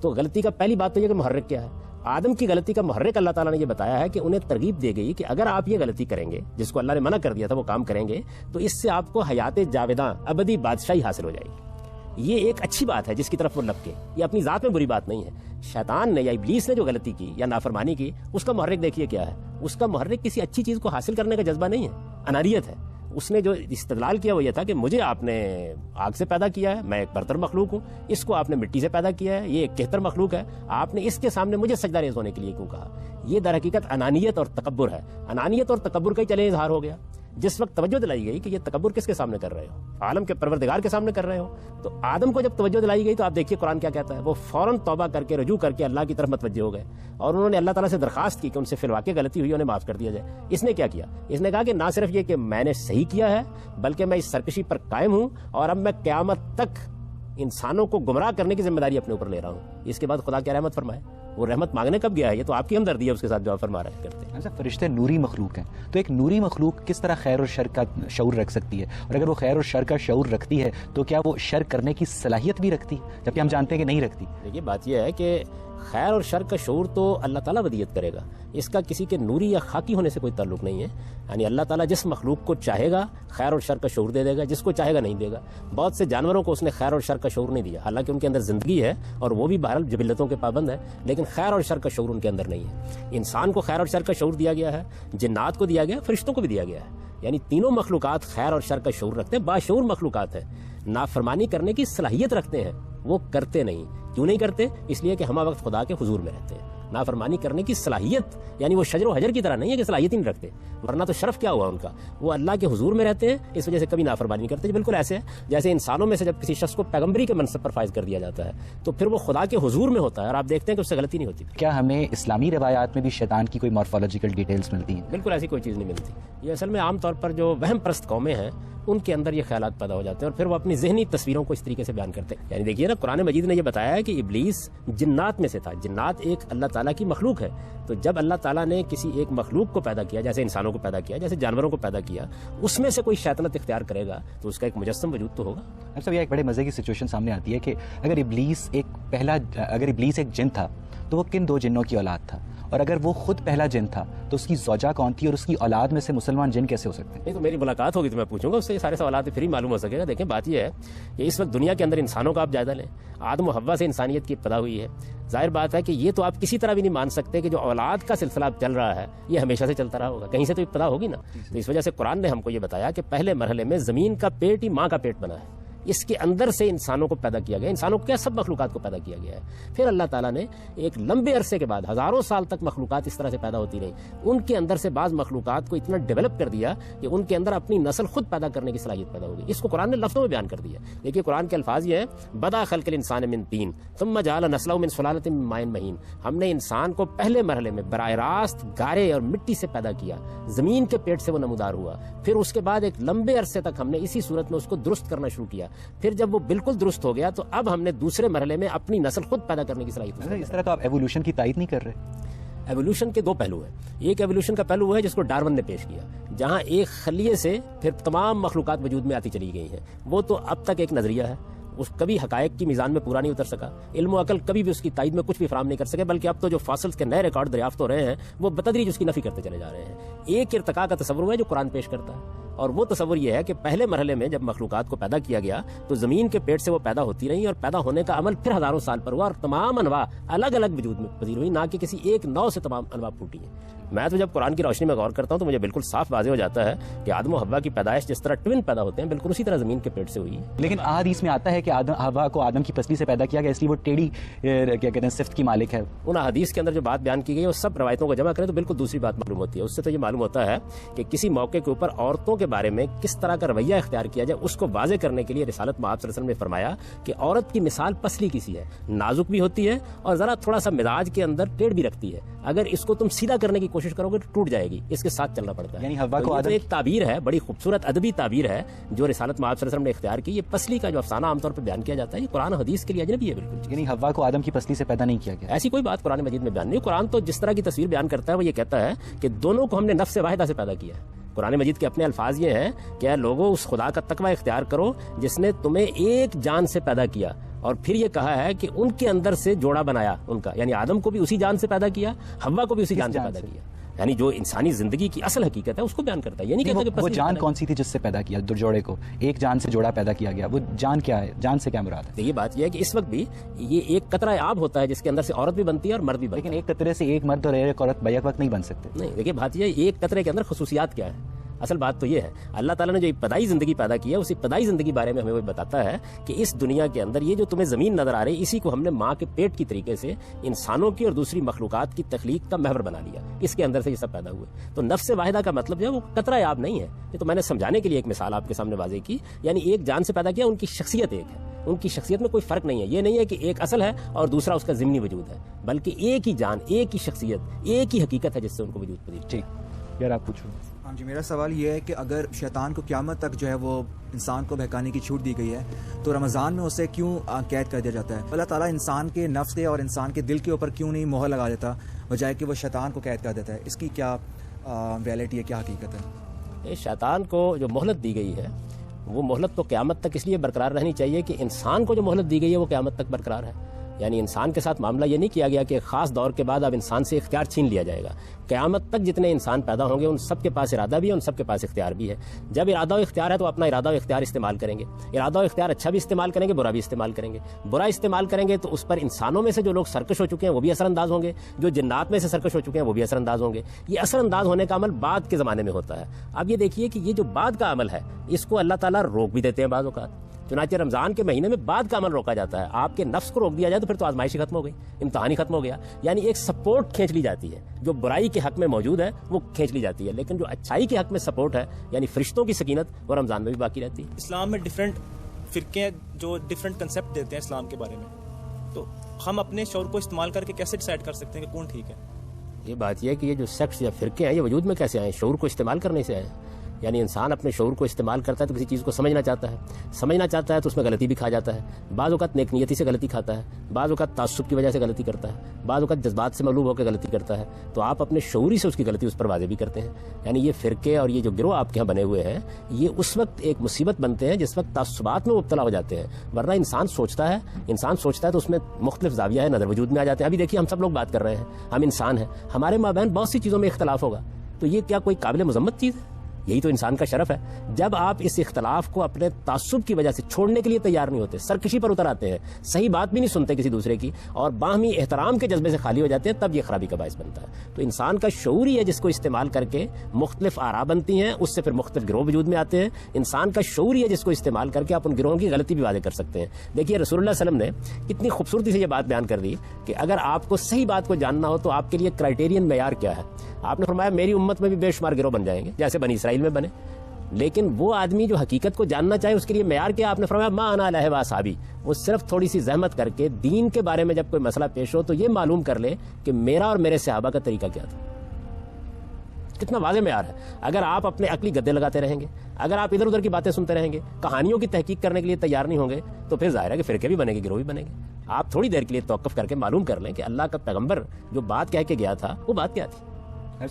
تو غلطی کا پہلی بات تو یہ کہ محرک کیا ہے. آدم کی غلطی کا محرک اللہ تعالیٰ نے یہ بتایا ہے کہ انہیں ترغیب دی گئی کہ اگر آپ یہ غلطی کریں گے جس کو اللہ نے منع کر دیا تھا وہ کام کریں گے تو اس سے آپ کو حیات جاویداں ابدی بادشاہی حاصل ہو جائے گی. یہ ایک اچھی بات ہے جس کی طرف وہ لپکے, یہ اپنی ذات میں بری بات نہیں ہے. شیطان نے یا ابلیس نے جو غلطی کی یا نافرمانی کی, اس کا محرک دیکھیے کیا ہے. اس کا محرک کسی اچھی چیز کو حاصل کرنے کا جذبہ نہیں ہے, انانیت ہے. اس نے جو استدلال کیا وہ یہ تھا کہ مجھے آپ نے آگ سے پیدا کیا ہے, میں ایک برتر مخلوق ہوں, اس کو آپ نے مٹی سے پیدا کیا ہے, یہ ایک کہتر مخلوق ہے, آپ نے اس کے سامنے مجھے سجدہ ریز ہونے کے لیے کیوں کہا. یہ در حقیقت انانیت اور تکبر ہے. انانیت اور تکبر کا ہی چلے اظہار ہو گیا. جس وقت توجہ دلائی گئی کہ یہ تکبر کس کے سامنے کر رہے ہو، عالم کے پروردگار کے سامنے کر رہے ہو، تو آدم کو جب توجہ دلائی گئی تو آپ دیکھیے قرآن کیا کہتا ہے، وہ فوراً توبہ کر کے رجوع کر کے اللہ کی طرف متوجہ ہو گئے اور انہوں نے اللہ تعالیٰ سے درخواست کی کہ ان سے فی الواقع غلطی ہوئی، انہیں معاف کر دیا جائے۔ اس نے کیا کیا؟ اس نے کہا کہ نہ صرف یہ کہ میں نے صحیح کیا ہے بلکہ میں اس سرکشی پر قائم ہوں اور اب میں قیامت تک انسانوں کو گمراہ کرنے کی ذمہ داری اپنے اوپر لے رہا ہوں۔ اس کے بعد خدا کیا رحمت فرمائے؟ وہ رحمت مانگنے کب گیا ہے؟ یہ تو آپ کی ہمدردی ہے اس کے ساتھ جو آپ فرما رہے کرتے ہیں۔ فرشتے نوری مخلوق ہیں، تو ایک نوری مخلوق کس طرح خیر اور شر کا شعور رکھ سکتی ہے؟ اور اگر وہ خیر اور شر کا شعور رکھتی ہے تو کیا وہ شر کرنے کی صلاحیت بھی رکھتی ہے، جبکہ ہم جانتے ہیں کہ نہیں رکھتی؟ دیکھیے بات یہ ہے کہ خیر اور شر کا شعور تو اللہ تعالیٰ ودیت کرے گا، اس کا کسی کے نوری یا خاکی ہونے سے کوئی تعلق نہیں ہے۔ یعنی اللہ تعالیٰ جس مخلوق کو چاہے گا خیر اور شر کا شعور دے دے گا، جس کو چاہے گا نہیں دے گا۔ بہت سے جانوروں کو اس نے خیر اور شر کا شعور نہیں دیا، حالانکہ ان کے اندر زندگی ہے اور وہ بھی بہرحال جبلتوں کے پابند ہے، لیکن خیر اور شر کا شعور ان کے اندر نہیں ہے۔ انسان کو خیر اور شر کا شعور دیا گیا ہے، جنات کو دیا گیا ہے، فرشتوں کو بھی دیا گیا ہے۔ یعنی تینوں مخلوقات خیر اور شر کا شعور رکھتے ہیں، باشعور مخلوقات ہیں۔ نافرمانی کرنے کی صلاحیت رکھتے ہیں، وہ کرتے نہیں۔ کیوں نہیں کرتے؟ اس لیے کہ ہمہ وقت خدا کے حضور میں رہتے ہیں۔ نافرمانی کرنے کی صلاحیت یعنی وہ شجر و حجر کی طرح نہیں ہے کہ صلاحیت ہی نہیں رکھتے، ورنہ تو شرف کیا ہوا ان کا، وہ اللہ کے حضور میں رہتے ہیں، اس وجہ سے کبھی نافرمانی نہیں کرتے۔ بالکل ایسے ہے جیسے انسانوں میں سے جب کسی شخص کو پیغمبری کے منصب پر فائز کر دیا جاتا ہے تو پھر وہ خدا کے حضور میں ہوتا ہے اور آپ دیکھتے ہیں کہ اس سے غلطی نہیں ہوتی۔ کیا ہمیں اسلامی روایات میں بھی شیطان کی کوئی مارفولوجیکل ڈیٹیلز ملتی ہیں؟ بالکل ایسی کوئی چیز نہیں ملتی۔ یہ اصل میں عام طور پر جو وہم پرست قومیں ہیں ان کے اندر یہ خیالات پیدا ہو جاتے ہیں اور پھر وہ اپنی ذہنی تصویروں کو اس طریقے سے بیان کرتے ہیں۔ یعنی دیکھیے نا، قرآن مجید نے یہ بتایا ہے کہ ابلیس جنات میں سے تھا۔ جنات ایک اللہ تعالیٰ کی مخلوق ہے، تو جب اللہ تعالیٰ نے کسی ایک مخلوق کو پیدا کیا، جیسے انسانوں کو پیدا کیا، جیسے جانوروں کو پیدا کیا، اس میں سے کوئی شیطنت اختیار کرے گا تو اس کا ایک مجسم وجود تو ہوگا۔ اب سب یہ ایک بڑے مزے کی سچویشن سامنے آتی ہے کہ اگر ابلیس ایک جن تھا تو وہ کن دو جنوں کی اولاد تھا؟ اور اگر وہ خود پہلا جن تھا تو اس کی زوجہ کون تھی اور اس کی اولاد میں سے مسلمان جن کیسے ہو سکتے ہیں؟ نہیں تو میری ملاقات ہوگی تو میں پوچھوں گا اس سے، یہ سارے سوالات پھر ہی معلوم ہو سکے گا۔ دیکھیں بات یہ ہے کہ اس وقت دنیا کے اندر انسانوں کا آپ جائزہ لیں، آدم و حوا سے انسانیت کی ابتدا ہوئی ہے۔ ظاہر بات ہے کہ یہ تو آپ کسی طرح بھی نہیں مان سکتے کہ جو اولاد کا سلسلہ چل رہا ہے یہ ہمیشہ سے چلتا رہا ہوگا، کہیں سے تو ابتدا ہوگی نا۔ تو اس وجہ سے قرآن نے ہم کو یہ بتایا کہ پہلے مرحلے میں زمین کا پیٹ ہی ماں کا پیٹ بنا ہے، اس کے اندر سے انسانوں کو پیدا کیا گیا، انسانوں کو کیا سب مخلوقات کو پیدا کیا گیا ہے۔ پھر اللہ تعالیٰ نے ایک لمبے عرصے کے بعد، ہزاروں سال تک مخلوقات اس طرح سے پیدا ہوتی رہی، ان کے اندر سے بعض مخلوقات کو اتنا ڈیولپ کر دیا کہ ان کے اندر اپنی نسل خود پیدا کرنے کی صلاحیت پیدا ہو گئی۔ اس کو قرآن نے لفظوں میں بیان کر دیا۔ دیکھیے قرآن کے الفاظ یہ ہیں، بدا خلق الانسان من طین ثم جعل نسلہ من سلالۃ من ماء مہین۔ ہم نے انسان کو پہلے مرحلے میں براہ راست گارے اور مٹی سے پیدا کیا، زمین کے پیٹ سے وہ نمودار ہوا، پھر اس کے بعد ایک لمبے عرصے تک ہم نے اسی صورت میں اس کو درست کرنا شروع کیا، پھر جب وہ بالکل درست ہو گیا تو اب ہم نے دوسرے مرحلے میں اپنی نسل خود پیدا کرنے کی صلاحیت۔ اس طرح تو آپ ایوولوشن کی تائید نہیں کر رہے۔ ایوولوشن کے دو پہلو ہیں، ایک ایوولوشن کا پہلو وہ ہے جس کو ڈارون نے پیش کیا، جہاں ایک خلیے سے پھر تمام مخلوقات وجود میں آتی چلی گئی ہیں، وہ تو اب تک ایک نظریہ ہے، اس کبھی حقائق کی میزان میں پورا نہیں اتر سکا، علم و عقل کبھی بھی اس کی تائید میں کچھ بھی فراہم نہیں کر سکے، بلکہ اب تو جو فاسلز کے نئے ریکارڈ دریافت ہو رہے ہیں وہ بتدریج اس کی نفی کرتے چلے جا رہے ہیں۔ ایک ارتقاء کا تصور ہے جو قرآن پیش کرتا ہے، اور وہ تصور یہ ہے کہ پہلے مرحلے میں جب مخلوقات کو پیدا کیا گیا تو زمین کے پیٹ سے وہ پیدا ہوتی رہی اور پیدا ہونے کا عمل پھر ہزاروں سال پر ہوا اور تمام انواع الگ الگ وجود میں پذیر ہوئی، نہ کہ کسی ایک نوع سے تمام انواع پھوٹی ہیں۔ میں تو جب قرآن کی روشنی میں غور کرتا ہوں تو مجھے بالکل صاف واضح ہو جاتا ہے کہ آدم و حوا کی پیدائش جس طرح ٹوین پیدا ہوتے ہیں بالکل اسی طرح زمین کے پیٹ سے ہوئی ہے۔ لیکن احادیث میں آتا ہے کہ حوا کو آدم کی پسلی سے پیدا کیا گیا، اس لیے وہ ٹیڑھی کیا کہتے ہیں صفت کی مالک ہے۔ ان احادیث کے اندر جو بات بیان کی گئی ہے وہ سب روایتوں کو جمع کریں تو بالکل دوسری بات معلوم ہوتی ہے۔ اس سے تو یہ معلوم ہوتا ہے کہ کسی موقع کے اوپر عورتوں کے بارے میں کس طرح کا رویہ اختیار کیا جائے، اس کو واضح کرنے کے لیے رسالت میں آپ صلی اللہ علیہ وسلم نے فرمایا کہ عورت کی مثال پسلی کی سی ہے، نازک بھی ہوتی ہے اور ذرا تھوڑا سا مزاج کے اندر ٹیڑھ بھی رکھتی ہے، اگر اس کو تم سیدھا کرنے کی کوشش کرو گے تو ٹوٹ جائے گی، اس کے ساتھ چلنا پڑتا ہے۔ یعنی حوا کو تو ایک تعبیر ہے، بڑی خوبصورت ادبی تعبیر ہے جو رسالت میں آپ صلی اللہ علیہ وسلم نے اختیار کی۔ یہ پسلی کا جو افسانہ عام طور پر بیان کیا جاتا ہے یہ قرآن حدیث کے لیے اجنبی ہے بالکل۔ یعنی حوا کو آدم کی پسلی سے پیدا نہیں کیا گیا، ایسی کوئی بات قرآن مجید میں بیان نہیں۔ قرآن تو جس طرح کی تصویر بیان کرتا ہے وہ یہ کہتا ہے کہ دونوں کو ہم نے نفس واحدہ سے پیدا کیا ہے۔ قرآن مجید کے اپنے الفاظ یہ ہیں کہ اے لوگوں اس خدا کا تقوی اختیار کرو جس نے تمہیں ایک جان سے پیدا کیا، اور پھر یہ کہا ہے کہ ان کے اندر سے جوڑا بنایا ان کا، یعنی آدم کو بھی اسی جان سے پیدا کیا، حوا کو بھی اسی جان سے پیدا کیا، یعنی جو انسانی زندگی کی اصل حقیقت ہے اس کو بیان کرتا ہے۔ یہ نہیں کہتا کہ وہ جان کون سی تھی جس سے پیدا کیا، جوڑے کو ایک جان سے جوڑا پیدا کیا گیا، وہ جان کیا ہے، جان سے کیا مراد ہے؟ یہ بات یہ ہے کہ اس وقت بھی یہ ایک قطرہ آب ہوتا ہے جس کے اندر سے عورت بھی بنتی ہے اور مرد بھی بنتا ہے، لیکن ایک قطرے سے ایک مرد اور ایک عورت بیک وقت نہیں بن سکتے۔ نہیں دیکھیے بات یہ ہے ایک قطرے کے اندر خصوصیات کیا ہے، اصل بات تو یہ ہے اللہ تعالیٰ نے جو ابتدائی زندگی پیدا کی ہے اس ابتدائی زندگی بارے میں ہمیں وہ بتاتا ہے کہ اس دنیا کے اندر یہ جو تمہیں زمین نظر آ رہی ہے اسی کو ہم نے ماں کے پیٹ کی طریقے سے انسانوں کی اور دوسری مخلوقات کی تخلیق کا محور بنا لیا, اس کے اندر سے یہ سب پیدا ہوئے. تو نفس واحدہ کا مطلب جو ہے وہ قطرہ آب نہیں ہے. یہ تو میں نے سمجھانے کے لیے ایک مثال آپ کے سامنے واضح کی, یعنی ایک جان سے پیدا کیا, ان کی شخصیت ایک ہے, ان کی شخصیت میں کوئی فرق نہیں ہے. یہ نہیں ہے کہ ایک اصل ہے اور دوسرا اس کا ضمنی وجود ہے, بلکہ ایک ہی جان, ایک ہی شخصیت, ایک ہی حقیقت ہے جس سے ان کو وجود پذیر. ٹھیک یار آپ پوچھو. ہاں جی, میرا سوال یہ ہے کہ اگر شیطان کو قیامت تک جو ہے وہ انسان کو بہکانے کی چھوٹ دی گئی ہے تو رمضان میں اسے کیوں قید کر دیا جاتا ہے؟ اللہ تعالیٰ انسان کے نفس کے اور انسان کے دل کے اوپر کیوں نہیں مہر لگا دیتا بجائے کہ وہ شیطان کو قید کر دیتا ہے؟ اس کی کیا ریئلٹی ہے, کیا حقیقت ہے؟ شیطان کو جو مہلت دی گئی ہے وہ مہلت تو قیامت تک اس لیے برقرار رہنی چاہیے کہ انسان کو جو مہلت دی گئی ہے وہ قیامت تک برقرار ہے. یعنی انسان کے ساتھ معاملہ یہ نہیں کیا گیا کہ خاص دور کے بعد اب انسان سے اختیار چھین لیا جائے گا. قیامت تک جتنے انسان پیدا ہوں گے ان سب کے پاس ارادہ بھی ہے, ان سب کے پاس اختیار بھی ہے. جب ارادہ و اختیار ہے تو اپنا ارادہ و اختیار استعمال کریں گے. ارادہ و اختیار اچھا بھی استعمال کریں گے, برا بھی استعمال کریں گے. برا استعمال کریں گے تو اس پر انسانوں میں سے جو لوگ سرکش ہو چکے ہیں وہ بھی اثر انداز ہوں گے, جو جنات میں سے سرکش ہو چکے ہیں وہ بھی اثر انداز ہوں گے. یہ اثر انداز ہونے کا عمل بعد کے زمانے میں ہوتا ہے. اب یہ دیکھیے کہ یہ جو بعد کا عمل ہے اس کو اللہ تعالیٰ روک بھی دیتے ہیں بعض اوقات. چنانچہ رمضان کے مہینے میں بعد کا عمل روکا جاتا ہے. آپ کے نفس کو روک دیا جائے تو پھر تو آزمائش ختم ہو گئی, امتحان ہی ختم ہو گیا. یعنی ایک سپورٹ کھینچ لی جاتی ہے, جو برائی کے حق میں موجود ہے وہ کھینچ لی جاتی ہے, لیکن جو اچھائی کے حق میں سپورٹ ہے یعنی فرشتوں کی سکینت وہ رمضان میں بھی باقی رہتی ہے. اسلام میں ڈفرینٹ فرقے ہیں جو ڈفرینٹ کنسیپٹ دیتے ہیں اسلام کے بارے میں, تو ہم اپنے شعور کو استعمال کر کے کیسے ڈیسائیڈ کر سکتے ہیں کہ کون ٹھیک ہے؟ یہ بات یہ ہے کہ یہ جو سیکٹس یا فرقے ہیں یہ وجود میں کیسے آئے؟ شعور کو استعمال کرنے سے آئے. یعنی انسان اپنے شعور کو استعمال کرتا ہے تو کسی چیز کو سمجھنا چاہتا ہے تو اس میں غلطی بھی کھا جاتا ہے. بعض اوقات نیک نیتی سے غلطی کھاتا ہے, بعض اوقات تعصب کی وجہ سے غلطی کرتا ہے, بعض اوقات جذبات سے مغلوب ہو کے غلطی کرتا ہے. تو آپ اپنے شعوری سے اس کی غلطی اس پر واضح بھی کرتے ہیں. یعنی یہ فرقے اور یہ جو گروہ آپ کے یہاں بنے ہوئے ہیں یہ اس وقت ایک مصیبت بنتے ہیں جس وقت تعصبات میں مبتلا ہو جاتے ہیں. ورنہ انسان سوچتا ہے تو اس میں مختلف زاویہ نظر وجود میں آ جاتے ہیں. ابھی دیکھیے ہم سب لوگ بات کر رہے ہیں, ہم انسان ہیں, ہمارے مابین بہت سی چیزوں میں اختلاف ہوگا, تو یہ کیا کوئی قابل مذمت چیز ہے؟ یہی تو انسان کا شرف ہے. جب آپ اس اختلاف کو اپنے تعصب کی وجہ سے چھوڑنے کے لیے تیار نہیں ہوتے, سرکشی پر اتر آتے ہیں, صحیح بات بھی نہیں سنتے کسی دوسرے کی, اور باہمی احترام کے جذبے سے خالی ہو جاتے ہیں, تب یہ خرابی کا باعث بنتا ہے. تو انسان کا شعور ہی ہے جس کو استعمال کر کے مختلف آراء بنتی ہیں, اس سے پھر مختلف گروہ وجود میں آتے ہیں. انسان کا شعور ہی ہے جس کو استعمال کر کے آپ ان گروہوں کی غلطی بھی واضح کر سکتے ہیں. دیکھیے رسول اللہ صلی اللہ علیہ وسلم نے کتنی خوبصورتی سے یہ بات بیان کر دی کہ اگر آپ کو صحیح بات کو جاننا ہو تو آپ کے لیے کرائیٹیرین معیار کیا ہے. آپ نے فرمایا میری امت میں بھی بے شمار گروہ بن جائیں گے جیسے بنی اسرائیل میں بنے, لیکن وہ آدمی جو حقیقت کو جاننا چاہے اس کے لیے معیار کیا؟ آپ نے فرمایا ما انا علیہ و اصحابی. وہ صرف تھوڑی سی زحمت کر کے دین کے بارے میں جب کوئی مسئلہ پیش ہو تو یہ معلوم کر لے کہ میرا اور میرے صحابہ کا طریقہ کیا تھا. کتنا واضح معیار ہے. اگر آپ اپنے عقلی گدے لگاتے رہیں گے, اگر آپ ادھر ادھر کی باتیں سنتے رہیں گے, کہانیوں کی تحقیق کرنے کے لیے تیار نہیں ہوں گے, تو پھر ظاہر ہے کہ فرقے بھی بنے گے, گروہ بھی بنے گے. آپ تھوڑی دیر کے لیے توقف کر کے معلوم کر لیں کہ اللہ کا پیغمبر جو بات کہہ کے گیا تھا وہ بات کیا تھی.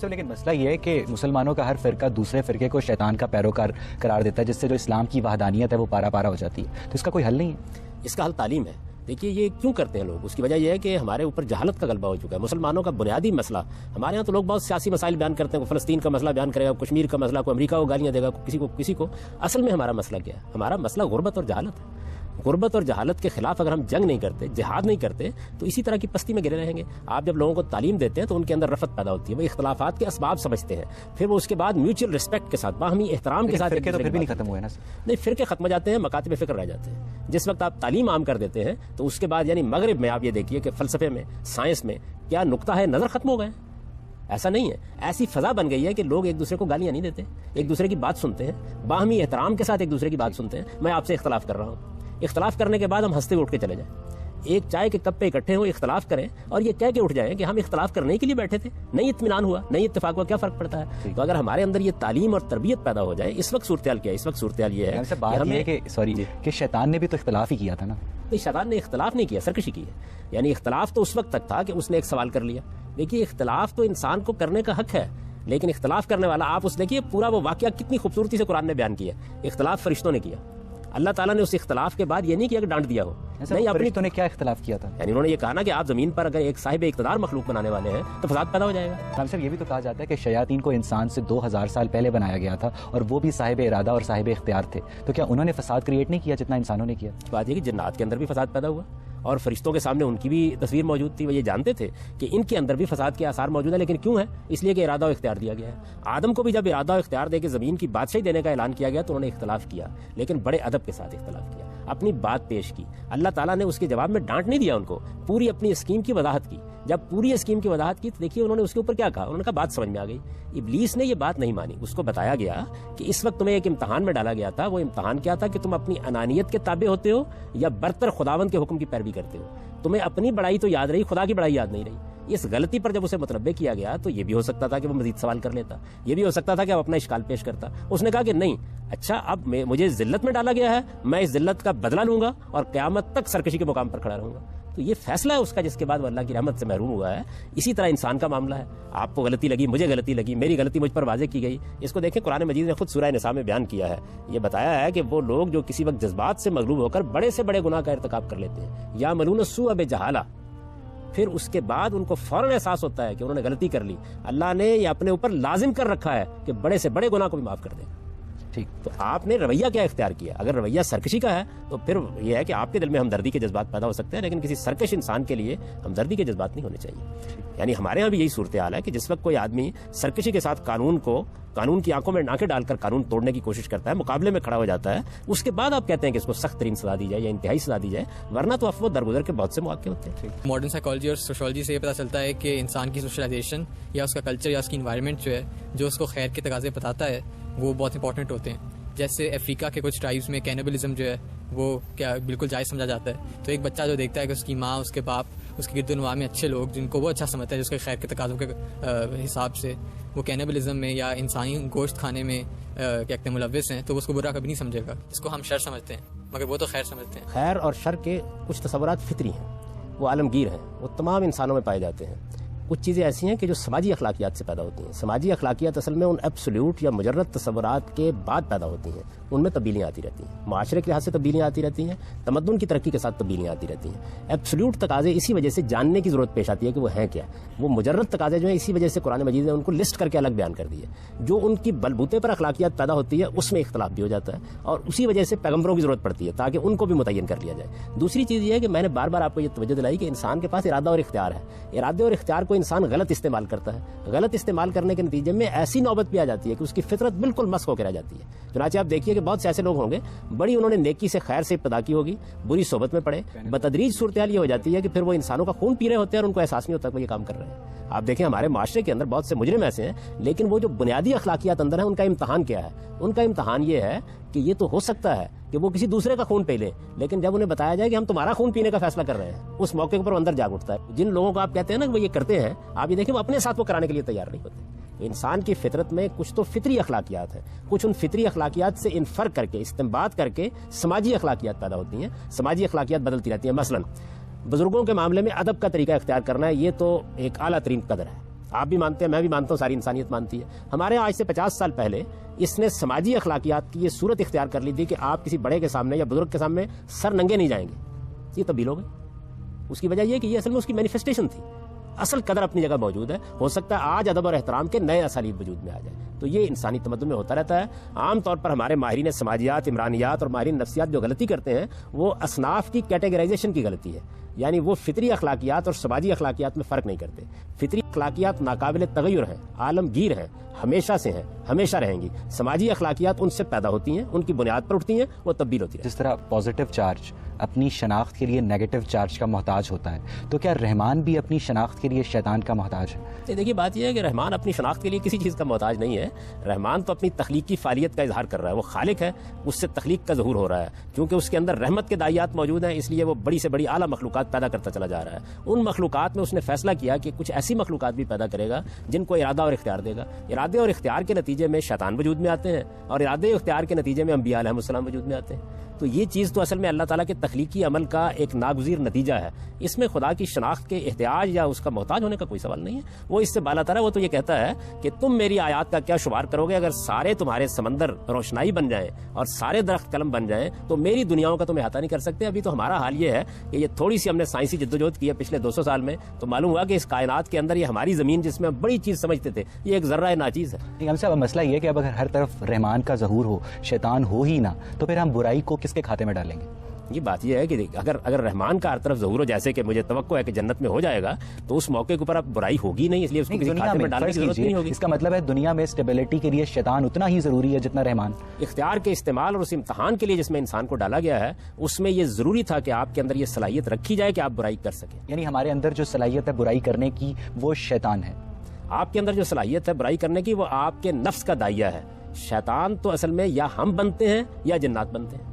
لیکن مسئلہ یہ ہے کہ مسلمانوں کا ہر فرقہ دوسرے فرقے کو شیطان کا پیروکار قرار دیتا ہے, جس سے جو اسلام کی وحدانیت ہے وہ پارا پارا ہو جاتی ہے. تو اس کا کوئی حل نہیں ہے؟ اس کا حل تعلیم ہے. دیکھیے یہ کیوں کرتے ہیں لوگ, اس کی وجہ یہ ہے کہ ہمارے اوپر جہالت کا غلبہ ہو چکا ہے. مسلمانوں کا بنیادی مسئلہ, ہمارے یہاں تو لوگ بہت سیاسی مسائل بیان کرتے ہیں, کوئی فلسطین کا مسئلہ بیان کرے گا, کشمیر کا مسئلہ, کوئی امریکہ کو گالیاں دے گا, کسی کو. اصل میں ہمارا مسئلہ کیا ہے؟ ہمارا مسئلہ غربت اور جہالت ہے. غربت اور جہالت کے خلاف اگر ہم جنگ نہیں کرتے, جہاد نہیں کرتے, تو اسی طرح کی پستی میں گرے رہیں گے. آپ جب لوگوں کو تعلیم دیتے ہیں تو ان کے اندر رفت پیدا ہوتی ہے, وہ اختلافات کے اسباب سمجھتے ہیں, پھر وہ اس کے بعد میوچل رسپیکٹ کے ساتھ, باہمی احترام کے ساتھ. فرقے تو پھر بھی نہیں ختم ہوئے نا؟ نہیں, فرقے ختم ہو جاتے ہیں, مکاتب فکر رہ جاتے ہیں. جس وقت آپ تعلیم عام کر دیتے ہیں تو اس کے بعد یعنی مغرب میں آپ یہ دیکھیے کہ فلسفے میں, سائنس میں کیا نقطہ ہے نظر ختم ہو گئے. ایسا نہیں ہے, ایسی فضا بن گئی ہے کہ لوگ ایک دوسرے کو گالیاں نہیں دیتے, ایک دوسرے کی بات سنتے ہیں, باہمی احترام کے ساتھ ایک دوسرے کی بات سنتے ہیں. میں آپ سے اختلاف کر رہا ہوں, اختلاف کرنے کے بعد ہم ہنستے ہوئے اٹھ کے چلے جائیں, ایک چائے کے کپ پہ اکٹھے ہوں, اختلاف کریں اور یہ کہہ کے اٹھ جائیں کہ ہم اختلاف کرنے کے لیے بیٹھے تھے, نہیں اطمینان ہوا, نہیں اتفاق ہوا, کیا فرق پڑتا ہے؟ تو اگر ہمارے اندر یہ تعلیم اور تربیت پیدا ہو جائے. اس وقت صورتحال کیا ہے؟ اس وقت صورتحال یہ ہے کہ شیطان نے بھی تو اختلاف ہی کیا تھا نا. نہیں, شیطان نے اختلاف نہیں کیا, سرکشی کی ہے. یعنی اختلاف تو اس وقت تک تھا کہ اس نے ایک سوال کر لیا. دیکھیے اختلاف تو انسان کو کرنے کا حق ہے, لیکن اختلاف کرنے والا آپ اس دیکھیے پورا وہ واقعہ کتنی خوبصورتی سے قرآن نے بیان کیا. اختلاف فرشتوں نے کیا, اللہ تعالیٰ نے اس اختلاف کے بعد یہ نہیں کیا کہ ڈانٹ دیا ہو. نہیں, فرشتوں نے کیا اختلاف کیا تھا؟ یعنی انہوں نے یہ کہا نا کہ آپ زمین پر اگر ایک صاحب اقتدار مخلوق بنانے والے ہیں تو فساد پیدا ہو جائے گا. رام صاحب یہ بھی تو کہا جاتا ہے کہ شیاطین کو انسان سے 2000 سال پہلے بنایا گیا تھا اور وہ بھی صاحب ارادہ اور صاحب اختیار تھے, تو کیا انہوں نے فساد کریٹ نہیں کیا جتنا انسانوں نے کیا؟ بات یہ کہ جنات کے اندر بھی فساد پیدا ہوا, اور فرشتوں کے سامنے ان کی بھی تصویر موجود تھی. وہ یہ جانتے تھے کہ ان کے اندر بھی فساد کے آثار موجود ہیں, لیکن کیوں ہے؟ اس لیے کہ ارادہ و اختیار دیا گیا ہے. آدم کو بھی جب ارادہ و اختیار دے کے زمین کی بادشاہی دینے کا اعلان کیا گیا تو انہوں نے اختلاف کیا, لیکن بڑے ادب کے ساتھ اختلاف کیا, اپنی بات پیش کی. اللہ تعالیٰ نے اس کے جواب میں ڈانٹ نہیں دیا ان کو, پوری اپنی اسکیم کی وضاحت کی. جب پوری اسکیم کی وضاحت کی تو دیکھیے انہوں نے اس کے اوپر کیا کہا. انہوں نے کہا بات سمجھ میں آ گئی. ابلیس نے یہ بات نہیں مانی. اس کو بتایا گیا کہ اس وقت تمہیں ایک امتحان میں ڈالا گیا تھا. وہ امتحان کیا تھا کہ تم اپنی انانیت کے تابع ہوتے ہو یا برتر خداوند کے حکم کی پیروی کرتے ہو. تمہیں اپنی بڑائی تو یاد رہی, خدا کی بڑائی یاد نہیں رہی. اس غلطی پر جب اسے متنبع کیا گیا تو یہ بھی ہو سکتا تھا کہ وہ مزید سوال کر لیتا, یہ بھی ہو سکتا تھا کہ وہ اپنا اشکال پیش کرتا. اس نے کہا کہ نہیں, اچھا اب مجھے ذلت میں ڈالا گیا ہے, میں اس ذلت کا بدلہ لوں گا اور قیامت تک سرکشی کے مقام پر کھڑا رہوں گا. تو یہ فیصلہ ہے اس کا جس کے بعد وہ اللہ کی رحمت سے محروم ہوا ہے. اسی طرح انسان کا معاملہ ہے. آپ کو غلطی لگی, مجھے غلطی لگی, میری غلطی مجھ پر واضح کی گئی. اس کو دیکھیں قرآن مجید نے خود سورہ نساء میں بیان کیا ہے. یہ بتایا ہے کہ وہ لوگ جو کسی وقت جذبات سے مغلوب ہو کر بڑے سے بڑے گناہ کا ارتکاب کر لیتے ہیں, یا ملون السوء بجہالہ, پھر اس کے بعد ان کو فوراً احساس ہوتا ہے کہ انہوں نے غلطی کر لی. اللہ نے یہ اپنے اوپر لازم کر رکھا ہے کہ بڑے سے بڑے گناہ کو بھی معاف کر دیں. ٹھیک, تو آپ نے رویہ کیا اختیار کیا؟ اگر رویہ سرکشی کا ہے تو پھر یہ ہے کہ آپ کے دل میں ہمدردی کے جذبات پیدا ہو سکتے ہیں, لیکن کسی سرکش انسان کے لیے ہمدردی کے جذبات نہیں ہونے چاہیے. یعنی ہمارے ہاں بھی یہی صورتحال ہے کہ جس وقت کوئی آدمی سرکشی کے ساتھ قانون کی آنکھوں میں آنکھیں ڈال کر قانون توڑنے کی کوشش کرتا ہے, مقابلے میں کھڑا ہو جاتا ہے, اس کے بعد آپ کہتے ہیں کہ اس کو سخت ترین سزا دی جائے یا انتہائی سزا دی جائے, ورنہ تو افوا درگزر کے بہت سے مواقع ہوتے ہیں. ماڈرن سائیکالوجی اور سوشولوجی سے یہ پتہ چلتا ہے کہ انسان کی سوشلائزیشن یا اس کا کلچر یا اس کی انوائرمنٹ جو ہے جو اس کو خیر کے تقاضے بتاتا ہے وہ بہت امپورٹنٹ ہوتے ہیں. جیسے افریقہ کے کچھ ٹرائبس میں کینیبلزم جو ہے وہ کیا بالکل جائز سمجھا جاتا ہے. تو ایک بچہ جو دیکھتا ہے کہ اس کی ماں, اس کے باپ, اس کے گرد و نواح میں اچھے لوگ جن کو وہ اچھا سمجھتا ہے جس کے خیر کے تقاضوں کے حساب سے وہ کینیبلزم میں یا انسانی گوشت کھانے میں کیا کہتے ہیں ملوث ہیں, تو اس کو برا کبھی نہیں سمجھے گا. اس کو ہم شر سمجھتے ہیں مگر وہ تو خیر سمجھتے ہیں. خیر اور شر کے کچھ تصورات فطری ہیں, وہ عالمگیر ہیں, وہ تمام انسانوں میں پائے جاتے ہیں. کچھ چیزیں ایسی ہیں کہ جو سماجی اخلاقیات سے پیدا ہوتی ہیں. سماجی اخلاقیات اصل میں ان ایبسلیوٹ یا مجرد تصورات کے بعد پیدا ہوتی ہیں, ان میں تبدیلیاں آتی رہتی ہیں, معاشرے کے لحاظ سے تبدیلیاں آتی رہتی ہیں, تمدن کی ترقی کے ساتھ تبدیلیاں آتی رہتی ہیں. ایبسلیوٹ تقاضے اسی وجہ سے جاننے کی ضرورت پیش آتی ہے کہ وہ ہیں کیا. وہ مجرد تقاضے جو ہیں اسی وجہ سے قرآن مجید نے ان کو لسٹ کر کے الگ بیان کر دیے. جو ان کی بلبوتے پر اخلاقیات پیدا ہوتی ہے اس میں اختلاف بھی ہو جاتا ہے, اور اسی وجہ سے پیغمبروں کی ضرورت پڑتی ہے تاکہ ان کو بھی متعین کر لیا جائے. دوسری چیز یہ ہے کہ میں نے بار بار آپ کو یہ توجہ دلائی کہ انسان کے پاس ارادہ اور اختیار ہے. ارادے اور اختیار کو انسان غلط استعمال کرتا ہے. غلط استعمال کرنے کے نتیجے میں ایسی نوبت بھی آ جاتی ہے کہ اس کی فطرت بالکل مسخ ہو کے رہ جاتی ہے. چنانچہ آپ دیکھیے کہ بہت سے ایسے لوگ ہوں گے بڑی انہوں نے نیکی سے خیر سے ابتدا کی ہوگی, بری صحبت میں پڑے, بتدریج صورتحال یہ ہو جاتی ہے کہ پھر وہ انسانوں کا خون پی رہے ہوتے ہیں اور ان کو احساس نہیں ہوتا کہ وہ یہ کام کر رہے ہیں. آپ دیکھیں ہمارے معاشرے کے اندر بہت سے مجرم ایسے ہیں, لیکن وہ جو بنیادی اخلاقیات اندر ہیں ان کا امتحان کیا ہے؟ ان کا امتحان یہ ہے کہ یہ تو ہو سکتا ہے کہ وہ کسی دوسرے کا خون پی لیں, لیکن جب انہیں بتایا جائے کہ ہم تمہارا خون پینے کا فیصلہ کر رہے ہیں, اس موقع پر اندر جاگ اٹھتا ہے. جن لوگوں کو آپ کہتے ہیں نا کہ وہ یہ کرتے ہیں, آپ یہ دیکھیں وہ اپنے ساتھ وہ کرانے کے لیے تیار نہیں ہوتے. انسان کی فطرت میں کچھ تو فطری اخلاقیات ہیں, کچھ ان فطری اخلاقیات سے انفرق کر کے استنباط کر کے سماجی اخلاقیات پیدا ہوتی ہیں. سماجی اخلاقیات بدلتی رہتی ہیں. مثلا بزرگوں کے معاملے میں ادب کا طریقہ اختیار کرنا ہے, یہ تو ایک اعلیٰ ترین قدر ہے. آپ بھی مانتے ہیں, میں بھی مانتا ہوں, ساری انسانیت مانتی ہے. ہمارے آج سے 50 سال پہلے اس نے سماجی اخلاقیات کی یہ صورت اختیار کر لی تھی کہ آپ کسی بڑے کے سامنے یا بزرگ کے سامنے سر ننگے نہیں جائیں گے. یہ تبدیل ہو گئی. اس کی وجہ یہ کہ یہ اصل میں اس کی مینیفیسٹیشن تھی. اصل قدر اپنی جگہ موجود ہے. ہو سکتا ہے آج ادب اور احترام کے نئے اسالیب وجود میں آ جائیں. تو یہ انسانی تمدن میں ہوتا رہتا ہے. عام طور پر ہمارے ماہرین سماجیات, عمرانیات اور ماہرین نفسیات جو غلطی کرتے ہیں وہ اصناف کی کیٹیگرائزیشن کی غلطی ہے. یعنی وہ فطری اخلاقیات اور سماجی اخلاقیات میں فرق نہیں کرتے. فطری اخلاقیات ناقابل تغیر ہیں, عالمگیر ہیں, ہمیشہ سے ہیں, ہمیشہ رہیں گی. سماجی اخلاقیات ان سے پیدا ہوتی ہیں, ان کی بنیاد پر اٹھتی ہیں, وہ تبدیل ہوتی ہیں. جس طرح پازیٹیو چارج اپنی شناخت کے لیے نیگیٹو چارج کا محتاج ہوتا ہے, تو کیا رحمان بھی اپنی شناخت کے لیے شیطان کا محتاج ہے؟ دیکھیے بات یہ ہے کہ رحمان اپنی شناخت کے لیے کسی چیز کا محتاج نہیں ہے. رحمان تو اپنی تخلیقی فعالیت کا اظہار کر رہا ہے. وہ خالق ہے, اس سے تخلیق کا ظہور ہو رہا ہے. کیونکہ اس کے اندر رحمت کے دائیات موجود ہیں, اس لیے وہ بڑی سے بڑی اعلیٰ مخلوقات پیدا کرتا چلا جا رہا ہے. ان مخلوقات میں اس نے فیصلہ کیا کہ کچھ ایسی مخلوقات بھی پیدا کرے گا جن کو ارادہ اور اختیار دے گا. ارادے اور اختیار کے نتیجے میں شیطان وجود میں آتے ہیں, اور ارادے اور اختیار کے نتیجے میں انبیاء علیہ السلام وجود میں آتے ہیں. تو یہ چیز تو اصل میں اللہ تعالیٰ کے تخلیقی عمل کا ایک ناگزیر نتیجہ ہے. اس میں خدا کی شناخت کے احتیاج یا اس کا محتاج ہونے کا کوئی سوال نہیں ہے. وہ اس سے بالا تر ہے. وہ تو یہ کہتا ہے کہ تم میری آیات کا کیا شمار کرو گے؟ اگر سارے تمہارے سمندر روشنائی بن جائیں اور سارے درخت قلم بن جائیں تو میری دنیاؤں کا تم احاطہ نہیں کر سکتے. ابھی تو ہمارا حال یہ ہے کہ یہ تھوڑی سی ہم نے سائنسی جدوجہد کی ہے پچھلے 200 سال میں, تو معلوم ہوا کہ اس کائنات کے اندر یہ ہماری زمین جس میں ہم بڑی چیز سمجھتے تھے یہ ایک ذرہ ناچیز ہے. ہم صاحب مسئلہ یہ ہے کہ اب اگر ہر طرف رحمان کا ظہور ہو, شیطان ہو ہی نہ, تو پھر ہم برائی کو کس کے کھاتے میں ڈالیں گے؟ یہ بات یہ ہے کہ اگر رحمان کا ہر طرف ظہور ہو، جیسے کہ مجھے توقع ہے کہ جنت میں ہو جائے گا، تو اس موقع کے اوپر اب برائی ہوگی نہیں، اس لیے اس کو کسی کھاتے میں ڈالنے کی ضرورت نہیں ہوگی. اس کا مطلب ہے دنیا میں اسٹیبلٹی کے لیے شیطان اتنا ہی ضروری ہے جتنا رحمان. اختیار کے استعمال اور اس امتحان کے لیے جس میں انسان کو ڈالا گیا ہے، اس میں یہ ضروری تھا کہ آپ کے اندر یہ صلاحیت رکھی جائے کہ آپ برائی کر سکیں. یعنی ہمارے اندر جو صلاحیت ہے برائی کرنے کی وہ شیطان ہے. آپ کے اندر جو صلاحیت ہے برائی کرنے کی وہ آپ کے نفس کا داعیہ ہے. شیطان تو اصل میں یا ہم بنتے ہیں یا جنات بنتے ہیں،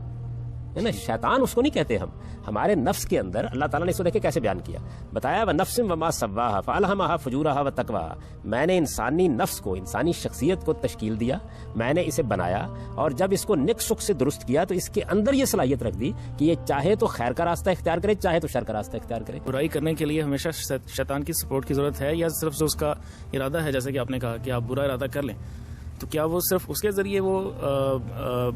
ہے نا. شیطان اس کو نہیں کہتے ہم، ہمارے نفس کے اندر اللہ تعالیٰ نے اس کو دیکھے کیسے بیان کیا، بتایا وَنَفْسٍ وَمَا سَوَّاهَا فَأَلْهَمَهَا فُجُورَهَا وَتَقْوَاهَا. میں نے انسانی نفس کو، انسانی شخصیت کو تشکیل دیا، میں نے اسے بنایا، اور جب اس کو نیک سک سے درست کیا تو اس کے اندر یہ صلاحیت رکھ دی کہ یہ چاہے تو خیر کا راستہ اختیار کرے، چاہے تو شر کا راستہ اختیار کرے. برائی کرنے کے لیے ہمیشہ شیطان کی سپورٹ کی ضرورت ہے، یا صرف جو اس کا ارادہ ہے، جیسے کہ آپ نے کہا کہ آپ برا ارادہ کر لیں، تو کیا وہ صرف اس کے ذریعے وہ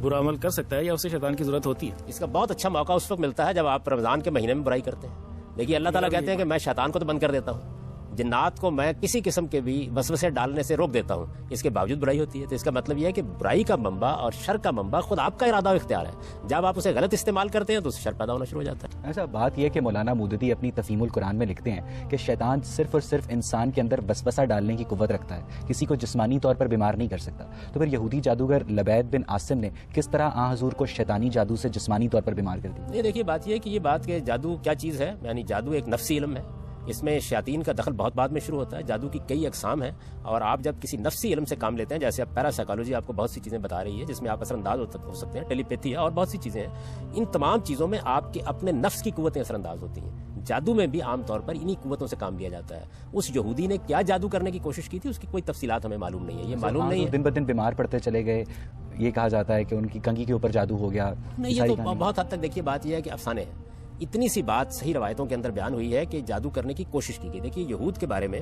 برا عمل کر سکتا ہے، یا اسے شیطان کی ضرورت ہوتی ہے؟ اس کا بہت اچھا موقع اس وقت ملتا ہے جب آپ رمضان کے مہینے میں برائی کرتے ہیں. دیکھیے اللہ تعالیٰ کہتے ہیں کہ میں شیطان کو تو بند کر دیتا ہوں، جنات کو میں کسی قسم کے بھی وسوسے ڈالنے سے روک دیتا ہوں، اس کے باوجود برائی ہوتی ہے. تو اس کا مطلب یہ ہے کہ برائی کا منبع اور شر کا منبع خود آپ کا ارادہ و اختیار ہے. جب آپ اسے غلط استعمال کرتے ہیں تو اس سے شر پیدا ہونا شروع ہو جاتا ہے. ایسا بات یہ کہ مولانا مودودی اپنی تفہیم القرآن میں لکھتے ہیں کہ شیطان صرف اور صرف انسان کے اندر وسوسہ ڈالنے کی قوت رکھتا ہے، کسی کو جسمانی طور پر بیمار نہیں کر سکتا. تو پھر یہودی جادوگر لبید بن عاصم نے کس طرح آن حضور کو شیطانی جادو سے جسمانی طور پر بیمار کر دیا؟ یہ دیکھیے بات یہ ہے کہ یہ بات کہ جادو کیا چیز ہے، یعنی جادو ایک نفسی علم ہے. اس میں شیاطین کا دخل بہت بعد میں شروع ہوتا ہے. جادو کی کئی اقسام ہیں، اور آپ جب کسی نفسی علم سے کام لیتے ہیں، جیسے اب پیرا سائیکالوجی آپ کو بہت سی چیزیں بتا رہی ہے جس میں آپ اثر انداز ہو سکتے ہیں، ٹیلی پیتھی ہے اور بہت سی چیزیں ہیں. ان تمام چیزوں میں آپ کے اپنے نفس کی قوتیں اثر انداز ہوتی ہیں. جادو میں بھی عام طور پر انہی قوتوں سے کام لیا جاتا ہے. اس یہودی نے کیا جادو کرنے کی کوشش کی تھی اس کی کوئی تفصیلات ہمیں معلوم نہیں ہے. یہ معلوم نہیں ہے، دن بدن بیمار پڑتے چلے گئے. یہ کہا جاتا ہے کہ ان کی کنگھی کے اوپر جادو ہو گیا. نہیں، یہ تو بہت حد تک دیکھیے بات یہ ہے کہ افسانے ہیں. اتنی سی بات صحیح روایتوں کے اندر بیان ہوئی ہے کہ جادو کرنے کی کوشش کی گئی. دیکھیے یہود کے بارے میں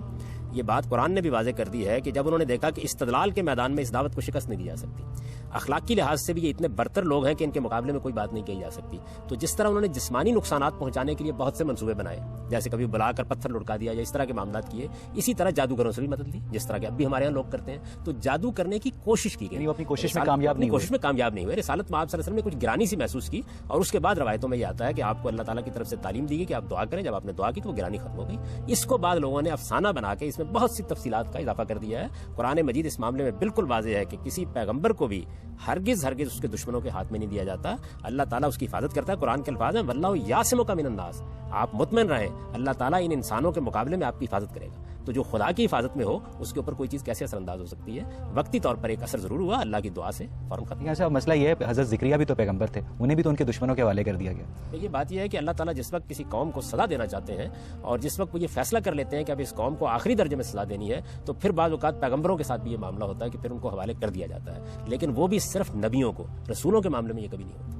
یہ بات قرآن نے بھی واضح کر دی ہے کہ جب انہوں نے دیکھا کہ استدلال کے میدان میں اس دعوت کو شکست نہیں دی جا سکتی، اخلاقی لحاظ سے بھی یہ اتنے برتر لوگ ہیں کہ ان کے مقابلے میں کوئی بات نہیں کہی جا سکتی، تو جس طرح انہوں نے جسمانی نقصانات پہنچانے کے لیے بہت سے منصوبے بنائے، جیسے کبھی بلا کر پتھر لڑکا دیا یا اس طرح کے معاملات کیے، اسی طرح جادوگروں سے بھی مدد لی جس طرح کہ اب بھی ہمارے یہاں لوگ کرتے ہیں. تو جادو کرنے کی کوشش کی گئی، وہ اپنی کوشش میں کامیاب نہیں ہوئے. رسالت میں آپ صلی اللہ علیہ وسلم نے کچھ گرانی سی محسوس کی، اور اس کے بعد روایتوں میں یہ آتا ہے کہ آپ کو اللہ تعالیٰ کی طرف سے تعلیم دی گئی کہ آپ دعا کریں. جب آپ نے دعا کی تو وہ گرانی ختم ہو گئی. اس کو بعد لوگوں نے افسانہ بنا کے اس میں بہت سی تفصیلات کا اضافہ کر دیا ہے. قرآن مجید اس معاملے میں بالکل واضح ہے کہ کسی پیغمبر کو بھی ہرگز اس کے دشمنوں کے ہاتھ میں نہیں دیا جاتا. اللہ تعالیٰ اس کی حفاظت کرتا ہے. قرآن کے الفاظ ہیں واللہ یعصمک من الناس. آپ مطمئن رہیں اللہ تعالیٰ ان انسانوں کے مقابلے میں آپ کی حفاظت کرے گا. تو جو خدا کی حفاظت میں ہو اس کے اوپر کوئی چیز کیسے اثر انداز ہو سکتی ہے؟ وقتی طور پر ایک اثر ضرور ہوا، اللہ کی دعا سے فوراً ختم. اچھا مسئلہ یہ ہے حضرت زکریا بھی تو پیغمبر تھے، انہیں بھی تو ان کے دشمنوں کے حوالے کر دیا گیا. یہ بات یہ ہے کہ اللہ تعالیٰ جس وقت کسی قوم کو سزا دینا چاہتے ہیں اور جس وقت وہ یہ فیصلہ کر لیتے ہیں کہ اب اس قوم کو آخری درجے میں سزا دینی ہے، تو پھر بعض اوقات پیغمبروں کے ساتھ بھی یہ معاملہ ہوتا ہے کہ پھر ان کو حوالے کر دیا جاتا ہے. لیکن وہ بھی صرف نبیوں کو، رسولوں کے معاملے میں یہ کبھی نہیں ہوتا.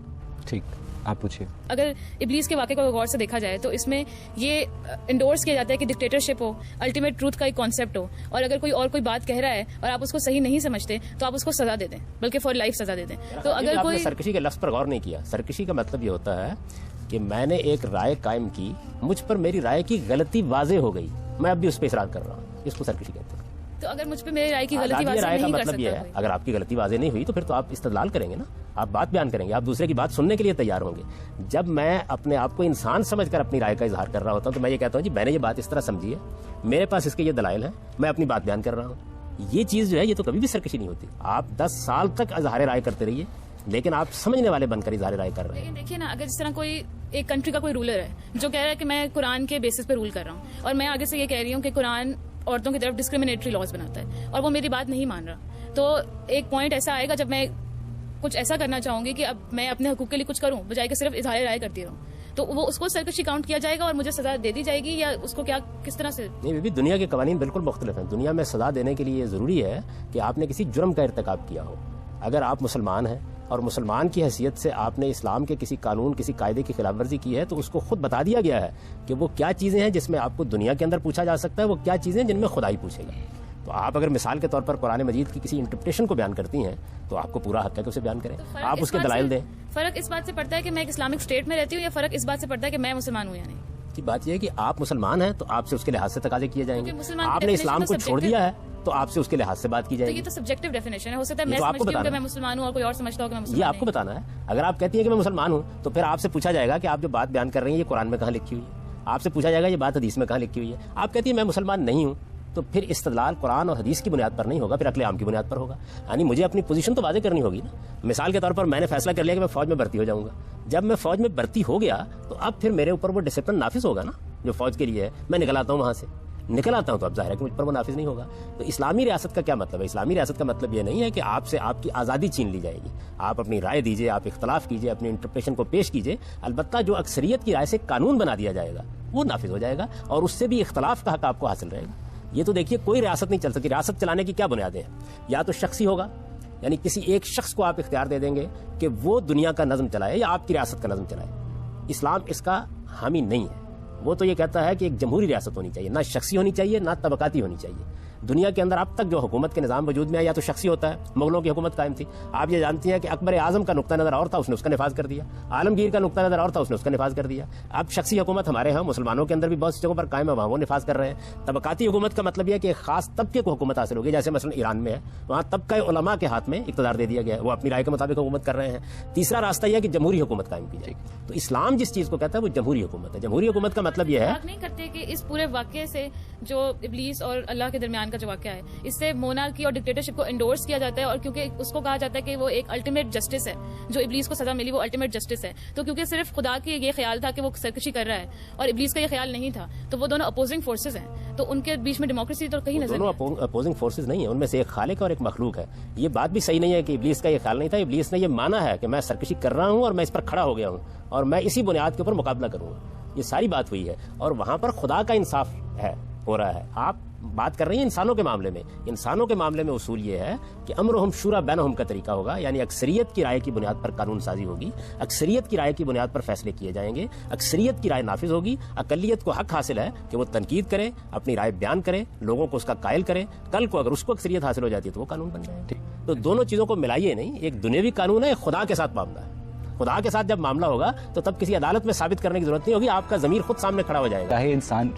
ٹھیک، آپ پوچھیے. اگر ابلیس کے واقعے کو غور سے دیکھا جائے تو اس میں یہ انڈورس کیا جاتا ہے کہ ڈکٹیٹرشپ ہو، الٹیمیٹ ٹروتھ کا ایک کانسیپٹ ہو، اور اگر کوئی بات کہہ رہا ہے اور آپ اس کو صحیح نہیں سمجھتے تو آپ اس کو سزا دے دیں، بلکہ فار لائف سزا دے دیں. تو اگر کوئی سرکشی کے لفظ پر غور نہیں کیا، سرکشی کا مطلب یہ ہوتا ہے کہ میں نے ایک رائے قائم کی، مجھ پر میری رائے کی غلطی واضح ہو گئی، میں اب بھی اس پہ اصرار کر رہا ہوں، اس کو سرکشی کہتے ہیں. تو اگر مجھ پہ میری رائے کی غلطی واضح نہیں کر مطلب یہ ہے اگر آپ کی غلطی واضح نہیں ہوئی تو پھر تو آپ استدلال کریں گے نا، آپ بات بیان کریں گے، آپ دوسرے کی بات سننے کے لیے تیار ہوں گے. جب میں اپنے آپ کو انسان سمجھ کر اپنی رائے کا اظہار کر رہا ہوتا ہوں تو میں یہ کہتا ہوں جی میں نے یہ بات اس طرح سمجھی ہے، میرے پاس اس کے یہ دلائل ہیں، میں اپنی بات بیان کر رہا ہوں. یہ چیز جو ہے یہ تو کبھی بھی سرکشی نہیں ہوتی. آپ 10 سال تک اظہار رائے کرتے رہیے لیکن آپ سمجھنے والے بن کر اظہار رائے کر رہے ہیں. لیکن دیکھیے نا، اگر جس طرح کوئی ایک کنٹری کا کوئی رولر ہے جو کہہ رہا ہے کہ میں قرآن کے بیسس پہ رول کر رہا ہوں، اور میں آگے سے یہ کہہ رہی ہوں کہ قرآن عورتوں کی طرف ڈسکریمنیٹری لاز بناتا ہے اور وہ میری بات نہیں مان رہا، تو ایک پوائنٹ ایسا آئے گا جب میں کچھ ایسا کرنا چاہوں گی کہ اب میں اپنے حقوق کے لیے کچھ کروں بجائے کہ صرف اظہار رائے کرتی رہوں، تو وہ اس کو سرکشی کاؤنٹ کیا جائے گا اور مجھے سزا دے دی جائے گی، یا اس کو کیا کس طرح سے؟ نہیں بھی دنیا کے قوانین بالکل مختلف ہیں. دنیا میں سزا دینے کے لیے یہ ضروری ہے کہ آپ نے کسی جرم کا ارتکاب کیا ہو. اگر آپ مسلمان ہیں اور مسلمان کی حیثیت سے آپ نے اسلام کے کسی قانون کسی قاعدے کی خلاف ورزی کی ہے تو اس کو خود بتا دیا گیا ہے کہ وہ کیا چیزیں ہیں جس میں آپ کو دنیا کے اندر پوچھا جا سکتا ہے، وہ کیا چیزیں جن میں خدا ہی پوچھے گا. تو آپ اگر مثال کے طور پر قرآن مجید کی کسی انٹرپریٹیشن کو بیان کرتی ہیں تو آپ کو پورا حق ہے کہ اسے بیان کریں، آپ اس کے دلائل دیں. فرق اس بات سے پڑتا ہے کہ میں ایک اسلامک اسٹیٹ میں رہتی ہوں، یا فرق اس بات سے پڑتا ہے کہ میں مسلمان ہوں یا نہیں؟ کی بات یہ ہے کہ آپ مسلمان ہیں تو آپ سے اس کے لحاظ سے تقاضے کیے جائیں گے. آپ نے اسلام کو چھوڑ دیا ہے تو آپ سے اس کے لحاظ سے بات کی جائے گی. یہ تو سبجیکٹو ڈیفینیشن ہے. ہو سکتا ہے میں سمجھتی ہوں کہ میں مسلمان ہوں اور کوئی اور سمجھتا ہو کہ میں مسلمان. یہ آپ کو بتانا ہے. اگر آپ کہتی ہیں کہ میں مسلمان ہوں تو پھر آپ سے پوچھا جائے گا کہ آپ جو بات بیان کر رہی ہیں یہ قرآن میں کہاں لکھی ہوئی ہے. آپ سے پوچھا جائے گا یہ بات حدیث میں کہاں لکھی ہوئی ہے. آپ کہتی ہیں میں مسلمان نہیں ہوں تو پھر استدلال قرآن اور حدیث کی بنیاد پر نہیں ہوگا, پھر عقل عام کی بنیاد پر ہوگا. یعنی مجھے اپنی پوزیشن تو واضح کرنی ہوگی نا. مثال کے طور پر میں نے فیصلہ کر لیا کہ میں فوج میں بھرتی ہو جاؤں گا. جب میں فوج میں بھرتی ہو گیا تو اب پھر میرے اوپر وہ ڈسپلن نافذ ہوگا نا جو فوج کے لیے ہے. میں نکل آتا ہوں وہاں سے, نکل آتا ہوں تو اب ظاہر ہے کہ مجھ پر وہ نافذ نہیں ہوگا. تو اسلامی ریاست کا کیا مطلب ہے؟ اسلامی ریاست کا مطلب یہ نہیں ہے کہ آپ سے آپ کی آزادی چھین لی جائے گی. آپ اپنی رائے دیجئے, آپ اختلاف کیجئے, اپنی انٹرپریشن کو پیش کیجئے. البتہ جو اکثریت کی رائے سے قانون بنا دیا جائے گا وہ نافذ ہو جائے گا اور اس سے بھی اختلاف کا حق آپ کو حاصل رہے گا. یہ تو دیکھیے کوئی ریاست نہیں چل سکتی. ریاست چلانے کی کیا بنیادیں ہیں؟ یا تو شخصی ہوگا, یعنی کسی ایک شخص کو آپ اختیار دے دیں گے کہ وہ دنیا کا نظم چلائے یا آپ کی ریاست کا نظم چلائے. اسلام اس کا حامی نہیں ہے. وہ تو یہ کہتا ہے کہ ایک جمہوری ریاست ہونی چاہیے, نہ شخصی ہونی چاہیے نہ طبقاتی ہونی چاہیے. دنیا کے اندر اب تک جو حکومت کے نظام وجود میں ہے یا تو شخصی ہوتا ہے. مغلوں کی حکومت قائم تھی, آپ یہ جانتی ہیں کہ اکبر اعظم کا نقطہ نظر اور تھا, اس نے اس کا نفاذ کر دیا. عالمگیر کا نقطہ نظر اور تھا, اس نے اس کا نفاذ کر دیا. اب شخصی حکومت ہمارے ہاں مسلمانوں کے اندر بھی بہت سی جگہوں پر قائم ہے, وہاں وہ نفاذ کر رہے ہیں. طبقاتی حکومت کا مطلب یہ ہے کہ ایک خاص طبقے کو حکومت حاصل ہوگی, جیسے مثلا ایران میں ہے, وہاں طبقہ علماء کے ہاتھ میں اقتدار دے دیا گیا ہے, وہ اپنی رائے کے مطابق حکومت کر رہے ہیں. تیسرا راستہ یہ ہے کہ جمہوری حکومت قائم کی جائے. تو اسلام جس چیز کو کہتا ہے وہ جمہوری حکومت ہے. جمہوری حکومت کا مطلب یہ ہے نہیں کرتے کہ اس پورے واقعے سے جو ابلیس اور اللہ کے درمیان کا جو واقعہ ہے اس سے مونارکی اور ڈکٹیٹرشپ کو انڈورس کیا جاتا ہے, اور کیونکہ اس کو کہا جاتا ہے کہ وہ ایک الٹیمیٹ جسٹس ہے, جو ابلیس کو سزا ملی وہ الٹیمیٹ جسٹس ہے. تو کیونکہ صرف خدا کی یہ خیال تھا کہ وہ سرکشی کر رہا ہے اور ابلیس کا یہ خیال نہیں تھا, تو وہ دونوں اپوزنگ فورسز ہیں, تو ان کے بیچ میں ڈیموکریسی تو کہیں نظر نہیں. دونوں اپوزنگ فورسز نہیں ہیں, ان میں سے ایک خالق اور ایک مخلوق ہے. یہ بات بھی صحیح نہیں ہے کہ ابلیس کا یہ خیال نہیں تھا. ابلیس نے یہ مانا ہے کہ میں سرکشی کر رہا ہوں اور میں اس پر کھڑا ہو گیا ہوں اور میں اسی بنیاد کے اوپر مقابلہ کروں گا. یہ ساری بات ہوئی ہے اور وہاں پر خدا کا انصاف ہے, ہو رہا ہے. آپ بات کر رہی ہیں انسانوں کے معاملے میں. انسانوں کے معاملے میں اصول یہ ہے کہ امرہم شورا بینہم کا طریقہ ہوگا, یعنی اکثریت کی رائے کی بنیاد پر قانون سازی ہوگی, اکثریت کی رائے کی بنیاد پر فیصلے کیے جائیں گے, اکثریت کی رائے نافذ ہوگی. اقلیت کو حق حاصل ہے کہ وہ تنقید کرے, اپنی رائے بیان کرے, لوگوں کو اس کا قائل کرے. کل کو اگر اس کو اکثریت حاصل ہو جاتی ہے تو وہ قانون بن جائے گا. تو دونوں چیزوں کو ملائیے نہیں. ایک دنیاوی قانون ہے, ایک خدا کے ساتھ معاملہ ہے. خدا کے ساتھ جب معاملہ ہوگا تو تب کسی عدالت میں ثابت کرنے کی ضرورت نہیں ہوگی, آپ کا ضمیر خود سامنے کھڑا ہو جائے گا. چاہے انسان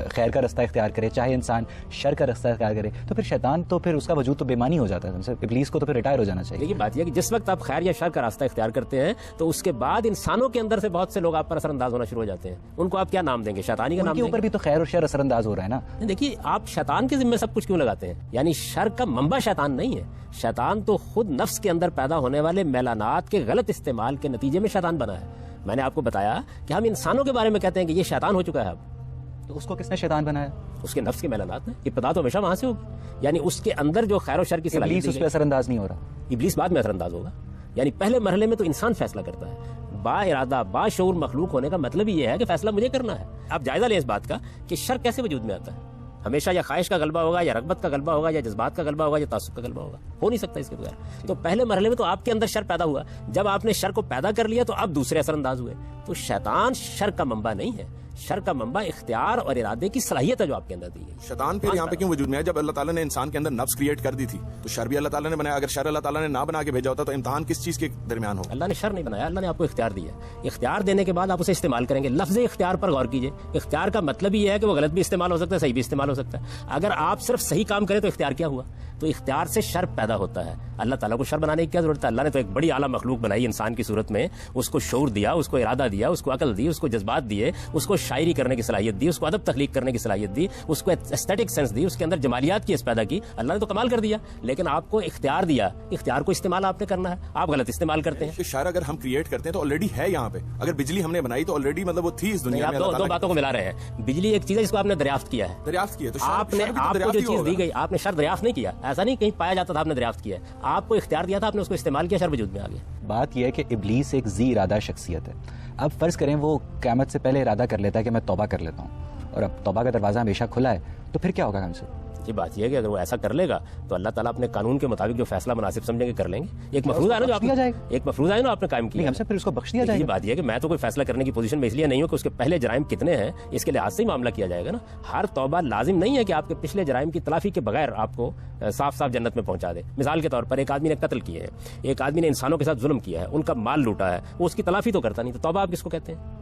خیر کا رستہ اختیار کرے, چاہے انسان شر کا رستہ اختیار کرے, تو پھر شیطان تو پھر اس کا وجود تو بےمانی ہو جاتا ہے. ابلیس کو تو پھر ریٹائر ہو جانا چاہیے. لیکن بات یہ کہ جس وقت آپ خیر یا شر کا راستہ اختیار کرتے ہیں تو اس کے بعد انسانوں کے اندر سے بہت سے لوگ آپ پر اثر انداز ہونا شروع ہو جاتے ہیں. ان کو آپ کیا نام دیں گے؟ شیطانی کا نام دیں گے. ان کے اوپر بھی تو خیر اور شر اثر انداز ہو رہا ہے نا. دیکھیے آپ شیطان کے ذمہ سب کچھ کیوں لگاتے ہیں؟ یعنی شر کا منبع شیطان نہیں ہے. شیطان تو خود نفس کے اندر پیدا ہونے والے میلانات کے غلط استعمال کے نتیجے میں شیطان بنا ہے. میں نے آپ کو بتایا کہ ہم انسانوں کے بارے میں کہتے ہیں کہ یہ شیطان ہو چکا ہے. اب تو اس کو کس نے شیطان بنایا؟ اس کے نفس کے میلانات نے. ابتدا تو ہمیشہ وہاں سے ہوگی, یعنی اس کے اندر جو خیر و شر کی صلاحیت ابلیس اس پہ اثر انداز نہیں ہو رہا. ابلیس بعد میں اثر انداز ہوگا. یعنی پہلے مرحلے میں تو انسان فیصلہ کرتا ہے. با ارادہ با شعور مخلوق ہونے کا مطلب یہ ہے کہ فیصلہ مجھے کرنا ہے. آپ جائزہ لیں اس بات کا کہ شر کیسے وجود میں آتا ہے. ہمیشہ یا خواہش کا غلبہ ہوگا, یا رغبت کا غلبہ ہوگا, یا جذبات کا غلبہ ہوگا, یا تعصب کا غلبہ ہوگا. ہو نہیں سکتا اس کے بغیر. تو پہلے مرحلے میں تو آپ کے اندر شر پیدا ہوا. جب آپ نے شر کو پیدا کر لیا تو اب دوسرے اثر انداز ہوئے. تو شیطان شر کا منبع نہیں ہے. شر کا منبع اختیار اور ارادے کی صلاحیت ہے جو آپ کے اندر دی گئی. شیطان پھر یہاں پہ کیوں وجود میں ہے؟ جب اللہ تعالیٰ نے انسان کے اندر نفس کریٹ کر دی تھی تو شر بھی اللہ تعالیٰ نے بنایا. اگر شر اللہ تعالیٰ نے نہ بنا کے بھیجا ہوتا تو امتحان کس چیز کے درمیان ہو؟ اللہ نے شر نہیں بنایا, اللہ نے آپ کو اختیار دیا. اختیار دینے کے بعد آپ اسے استعمال کریں گے. لفظ اختیار پر غور کیجئے. اختیار کا مطلب یہ ہے کہ وہ غلط بھی استعمال ہو سکتا ہے, صحیح بھی استعمال ہو سکتا ہے. اگر آپ صرف صحیح کام کریں تو اختیار کیا ہوا؟ تو اختیار سے شر پیدا ہوتا ہے. اللہ تعالیٰ کو شر بنانے کی کیا ضرورت ہے؟ اللہ نے تو ایک بڑی اعلیٰ مخلوق بنائی انسان کی صورت میں. اس کو شعور دیا, اس کو ارادہ دیا, اس کو عقل دی, اس کو جذبات دیے, اس کو شاعری کرنے کی صلاحیت دی, اس کو ادب تخلیق کرنے کی صلاحیت دی, اس کو ایستھیٹک سینس دی, اس کے اندر جمالیات کی پیدا کی. اللہ نے تو کمال کر دیا, لیکن آپ کو اختیار دیا. اختیار کو استعمال آپ نے کرنا ہے. آپ غلط استعمال کرتے ہیں. شر اگر ہم کریٹ کرتے ہیں تو آلریڈی ہے یہاں پہ. اگر بجلی ہم نے بنائی تو آلریڈی مطلب وہ تھی اس دنیا میں. دو باتوں کو ملا رہے ہیں. بجلی ایک چیز ہے جس کو آپ نے دریافت کیا ہے. دریافت کیا تو آپ نے, آپ کو جو چیز دی گئی آپ نے شر دریافت نہیں کیا. ایسا نہیں کہیں پایا جاتا تھا آپ نے دریافت کیا ہے. آپ کو اختیار دیا تھا, آپ نے اس کو استعمال کیا, شر وجود میں آ گیا. بات یہ ہے کہ ابلیس ایک ذی ارادہ شخصیت ہے. اب فرض کریں وہ قیامت سے پہلے ارادہ کر لیتا ہے کہ میں توبہ کر لیتا ہوں, اور اب توبہ کا دروازہ ہمیشہ کھلا ہے, تو پھر کیا ہوگا ہم سے؟ یہ بات یہ ہے کہ اگر وہ ایسا کر لے گا تو اللہ تعالیٰ اپنے قانون کے مطابق جو فیصلہ مناسب سمجھیں گے کر لیں گے. ایک مفروضہ ہے نا جو آپ ایک مفروضہ ہے نا آپ نے قائم کیا, ہم سے پھر اس کو بخش دیا جائے گا. یہ بات یہ ہے کہ میں تو کوئی فیصلہ کرنے کی پوزیشن میں اس لیے نہیں ہوں کہ اس کے پہلے جرائم کتنے ہیں اس کے لحاظ سے ہی معاملہ کیا جائے گا نا. ہر توبہ لازم نہیں ہے کہ آپ کے پچھلے جرائم کی تلافی کے بغیر آپ کو صاف صاف جنت میں پہنچا دے. مثال کے طور پر ایک آدمی نے قتل کیا ہے, ایک آدمی نے انسانوں کے ساتھ ظلم کیا ہے, ان کا مال لوٹا ہے, وہ اس کی تلافی تو کرتا نہیں, تو توبہ آپ کس کو کہتے ہیں؟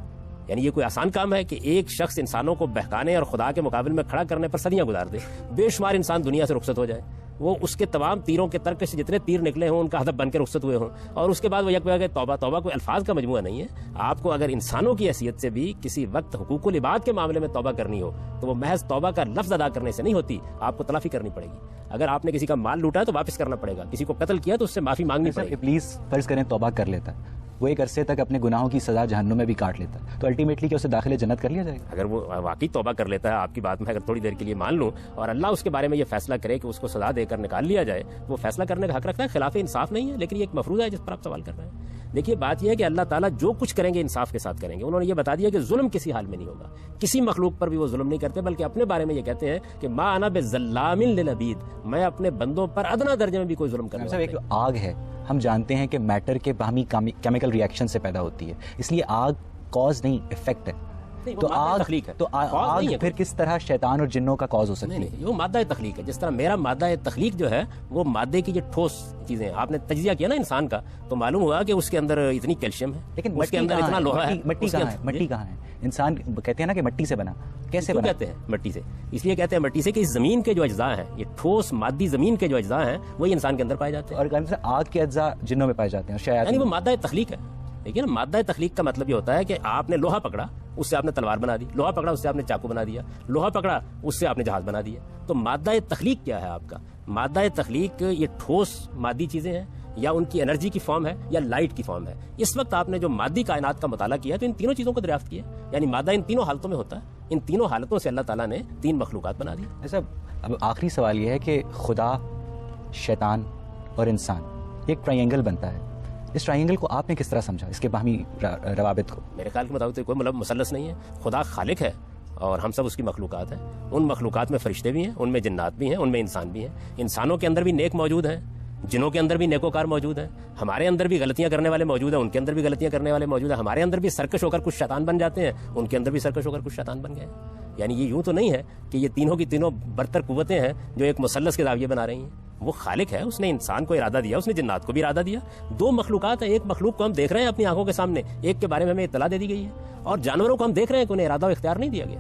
یعنی یہ کوئی آسان کام ہے کہ ایک شخص انسانوں کو بہکانے اور خدا کے مقابل میں کھڑا کرنے پر صدیاں گزار دے, بے شمار انسان دنیا سے رخصت ہو جائے, وہ اس کے تمام تیروں کے ترک سے جتنے تیر نکلے ہوں ان کا ہدف بن کے رخصت ہوئے ہوں, اور اس کے بعد وہ یک بجا کہ توبہ. توبہ کوئی الفاظ کا مجموعہ نہیں ہے. آپ کو اگر انسانوں کی حیثیت سے بھی کسی وقت حقوق العباد کے معاملے میں توبہ کرنی ہو تو وہ محض توبہ کا لفظ ادا کرنے سے نہیں ہوتی, آپ کو تلافی کرنی پڑے گی. اگر آپ نے کسی کا مال لوٹا ہے تو واپس کرنا پڑے گا, کسی کو قتل کیا تو اس سے معافی مانگنی پڑے گی. ابلیس فرض کریں توبہ کر لیتا ہے, وہ ایک عرصے تک اپنے گناہوں کی سزا جہنم میں بھی کاٹ لیتا ہے, تو الٹیمیٹلی کیا اسے داخل جنت کر لیا جائے گا؟ اگر وہ واقعی توبہ کر لیتا ہے, آپ کی بات میں اگر تھوڑی دیر کے لیے مان لوں, اور اللہ اس کے بارے میں یہ فیصلہ کرے کہ اس کو سزا دے کر نکال لیا جائے, وہ فیصلہ کرنے کا حق رکھتا ہے. خلاف انصاف نہیں ہے, لیکن یہ ایک مفروضہ ہے جس پر آپ سوال کر رہے ہیں. دیکھیے بات یہ ہے کہ اللہ تعالیٰ جو کچھ کریں گے انصاف کے ساتھ کریں گے. انہوں نے یہ بتا دیا کہ ظلم کسی حال میں نہیں ہوگا, کسی مخلوق پر بھی وہ ظلم نہیں کرتے, بلکہ اپنے بارے میں یہ کہتے ہیں کہ ما انا بظلام للعبید, میں اپنے بندوں پر ادنا درجے میں بھی کوئی ظلم کرنے والا نہیں. ایک آگ ہے, ہم جانتے ہیں کہ میٹر کے باہمی کیمیکل ریئیکشن سے پیدا ہوتی ہے, اس لیے آگ کاز نہیں افیکٹ ہے. تو آگ تخلیق ہے, تو آگ پھر کس طرح شیطان اور جنوں کا کاز ہو سکتی ہے؟ وہ مادہ تخلیق ہے. جس طرح میرا مادہ تخلیق جو ہے وہ مادے کی جو ٹھوس چیزیں, آپ نے تجزیہ کیا نا انسان کا, تو معلوم ہوا کہ اس کے اندر اتنی کیلشیم ہے, لیکن اس کے اندر اتنا لوہا ہے. مٹی کہاں ہے؟ مٹی کہاں ہے؟ انسان کہتے ہیں نا کہ مٹی سے بنا, کیسے بنا کہتے ہیں مٹی سے؟ اس لیے کہتے ہیں مٹی سے کہ اس زمین کے جو اجزاء ہیں, یہ ٹھوس مادی زمین کے جو اجزاء ہیں وہی انسان کے اندر پائے جاتے ہیں, اور آگ کے اجزاء جنوں میں پائے جاتے ہیں. شاید یعنی وہ مادہ تخلیق ہے. دیکھیے نا, مادہ تخلیق کا مطلب یہ ہوتا ہے کہ آپ نے لوہا پکڑا, اس سے آپ نے تلوار بنا دی, لوہا پکڑا اس سے آپ نے چاقو بنا دیا, لوہا پکڑا اس سے آپ نے جہاز بنا دیا. تو مادہ تخلیق کیا ہے آپ کا؟ مادہ تخلیق یہ ٹھوس مادی چیزیں ہیں, یا ان کی انرجی کی فارم ہے, یا لائٹ کی فارم ہے. اس وقت آپ نے جو مادی کائنات کا مطالعہ کیا تو ان تینوں چیزوں کو دریافت کیا, یعنی مادہ ان تینوں حالتوں میں ہوتا ہے. ان تینوں حالتوں سے اللہ تعالیٰ نے 3 مخلوقات بنا دی. ایسا اب آخری سوال یہ ہے کہ خدا, شیطان اور انسان ایک ٹرائنگل بنتا ہے. اس ٹرائنگل کو آپ نے کس طرح سمجھا, اس کے باہمی روابط کو؟ میرے خیال کے مطابق کوئی مثلث نہیں ہے. خدا خالق ہے اور ہم سب اس کی مخلوقات ہیں. ان مخلوقات میں فرشتے بھی ہیں, ان میں جنات بھی ہیں, ان میں انسان بھی ہیں. انسانوں کے اندر بھی نیک موجود ہیں, جنوں کے اندر بھی نیکوکار موجود ہیں, ہمارے اندر بھی غلطیاں کرنے والے موجود ہیں, ان کے اندر بھی غلطیاں کرنے والے موجود ہیں, ہمارے اندر بھی سرکش ہو کر کچھ شیطان بن جاتے ہیں, ان کے اندر بھی سرکش ہو کر کچھ شیطان بن گئے. یعنی یہ یوں تو نہیں ہے کہ یہ تینوں کی تینوں برتر قوتیں ہیں جو ایک مثلث کے زاویے بنا رہی ہیں. وہ خالق ہے, اس نے انسان کو ارادہ دیا, اس نے جنات کو بھی ارادہ دیا. 2 مخلوقات ہیں, ایک مخلوق کو ہم دیکھ رہے ہیں اپنی آنکھوں کے سامنے, ایک کے بارے میں ہمیں اطلاع دے دی گئی ہے, اور جانوروں کو ہم دیکھ رہے ہیں کہ انہیں ارادہ و اختیار نہیں دیا گیا.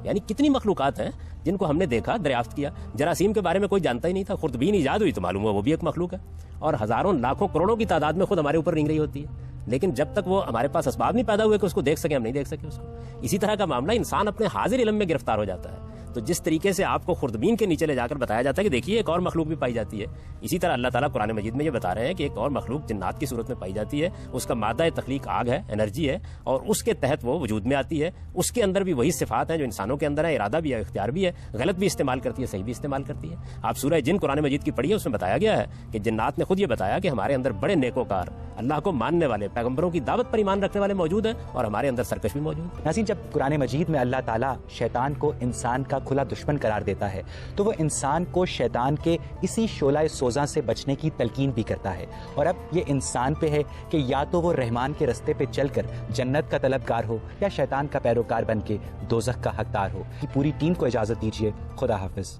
یعنی کتنی مخلوقات ہیں جن کو ہم نے دیکھا, دریافت کیا. جراثیم کے بارے میں کوئی جانتا ہی نہیں تھا, خوردبین ایجاد ہوئی تو معلوم ہوا وہ بھی ایک مخلوق ہے, اور ہزاروں لاکھوں کروڑوں کی تعداد میں خود ہمارے اوپر رینگ رہی ہوتی ہے. لیکن جب تک وہ ہمارے پاس اسباب نہیں پیدا ہوئے کہ اس کو دیکھ سکیں, ہم نہیں دیکھ سکے اس کو. اسی طرح کا معاملہ انسان اپنے حاضر علم میں گرفتار ہو جاتا ہے. تو جس طریقے سے آپ کو خوردبین کے نیچے لے جا کر بتایا جاتا ہے کہ دیکھیے ایک اور مخلوق بھی پائی جاتی ہے, اسی طرح اللہ تعالیٰ قرآن مجید میں یہ بتا رہے ہیں کہ ایک اور مخلوق جنات کی صورت میں پائی جاتی ہے. اس کا مادہ تخلیق آگ ہے, انرجی ہے, اور اس کے تحت وہ وجود میں آتی ہے. اس کے اندر بھی وہی صفات ہیں جو انسانوں کے اندر ہیں, ارادہ بھی ہے, اختیار بھی ہے, غلط بھی استعمال کرتی ہے, صحیح بھی استعمال کرتی ہے. آپ سورہ جن قرآن مجید کی پڑھی ہے, اس میں بتایا گیا ہے کہ جنات نے خود یہ بتایا کہ ہمارے اندر بڑے نیکوکار, اللہ کو ماننے والے, پیغمبروں کی دعوت پر ایمان رکھنے والے موجود ہیں, اور ہمارے اندر سرکش بھی موجود ہے. ناظرین, جب قرآن مجید میں اللہ تعالیٰ شیطان کو انسان کا کھلا دشمن قرار دیتا ہے تو وہ انسان کو شیطان کے اسی شعلہ سوزاں سے بچنے کی تلقین بھی کرتا ہے. اور اب یہ انسان پہ ہے کہ یا تو وہ رحمان کے رستے پہ چل کر جنت کا طلبگار ہو, یا شیطان کا پیروکار بن کے دوزخ کا حقدار ہو. پوری ٹیم کو اجازت دیجیے. خدا حافظ.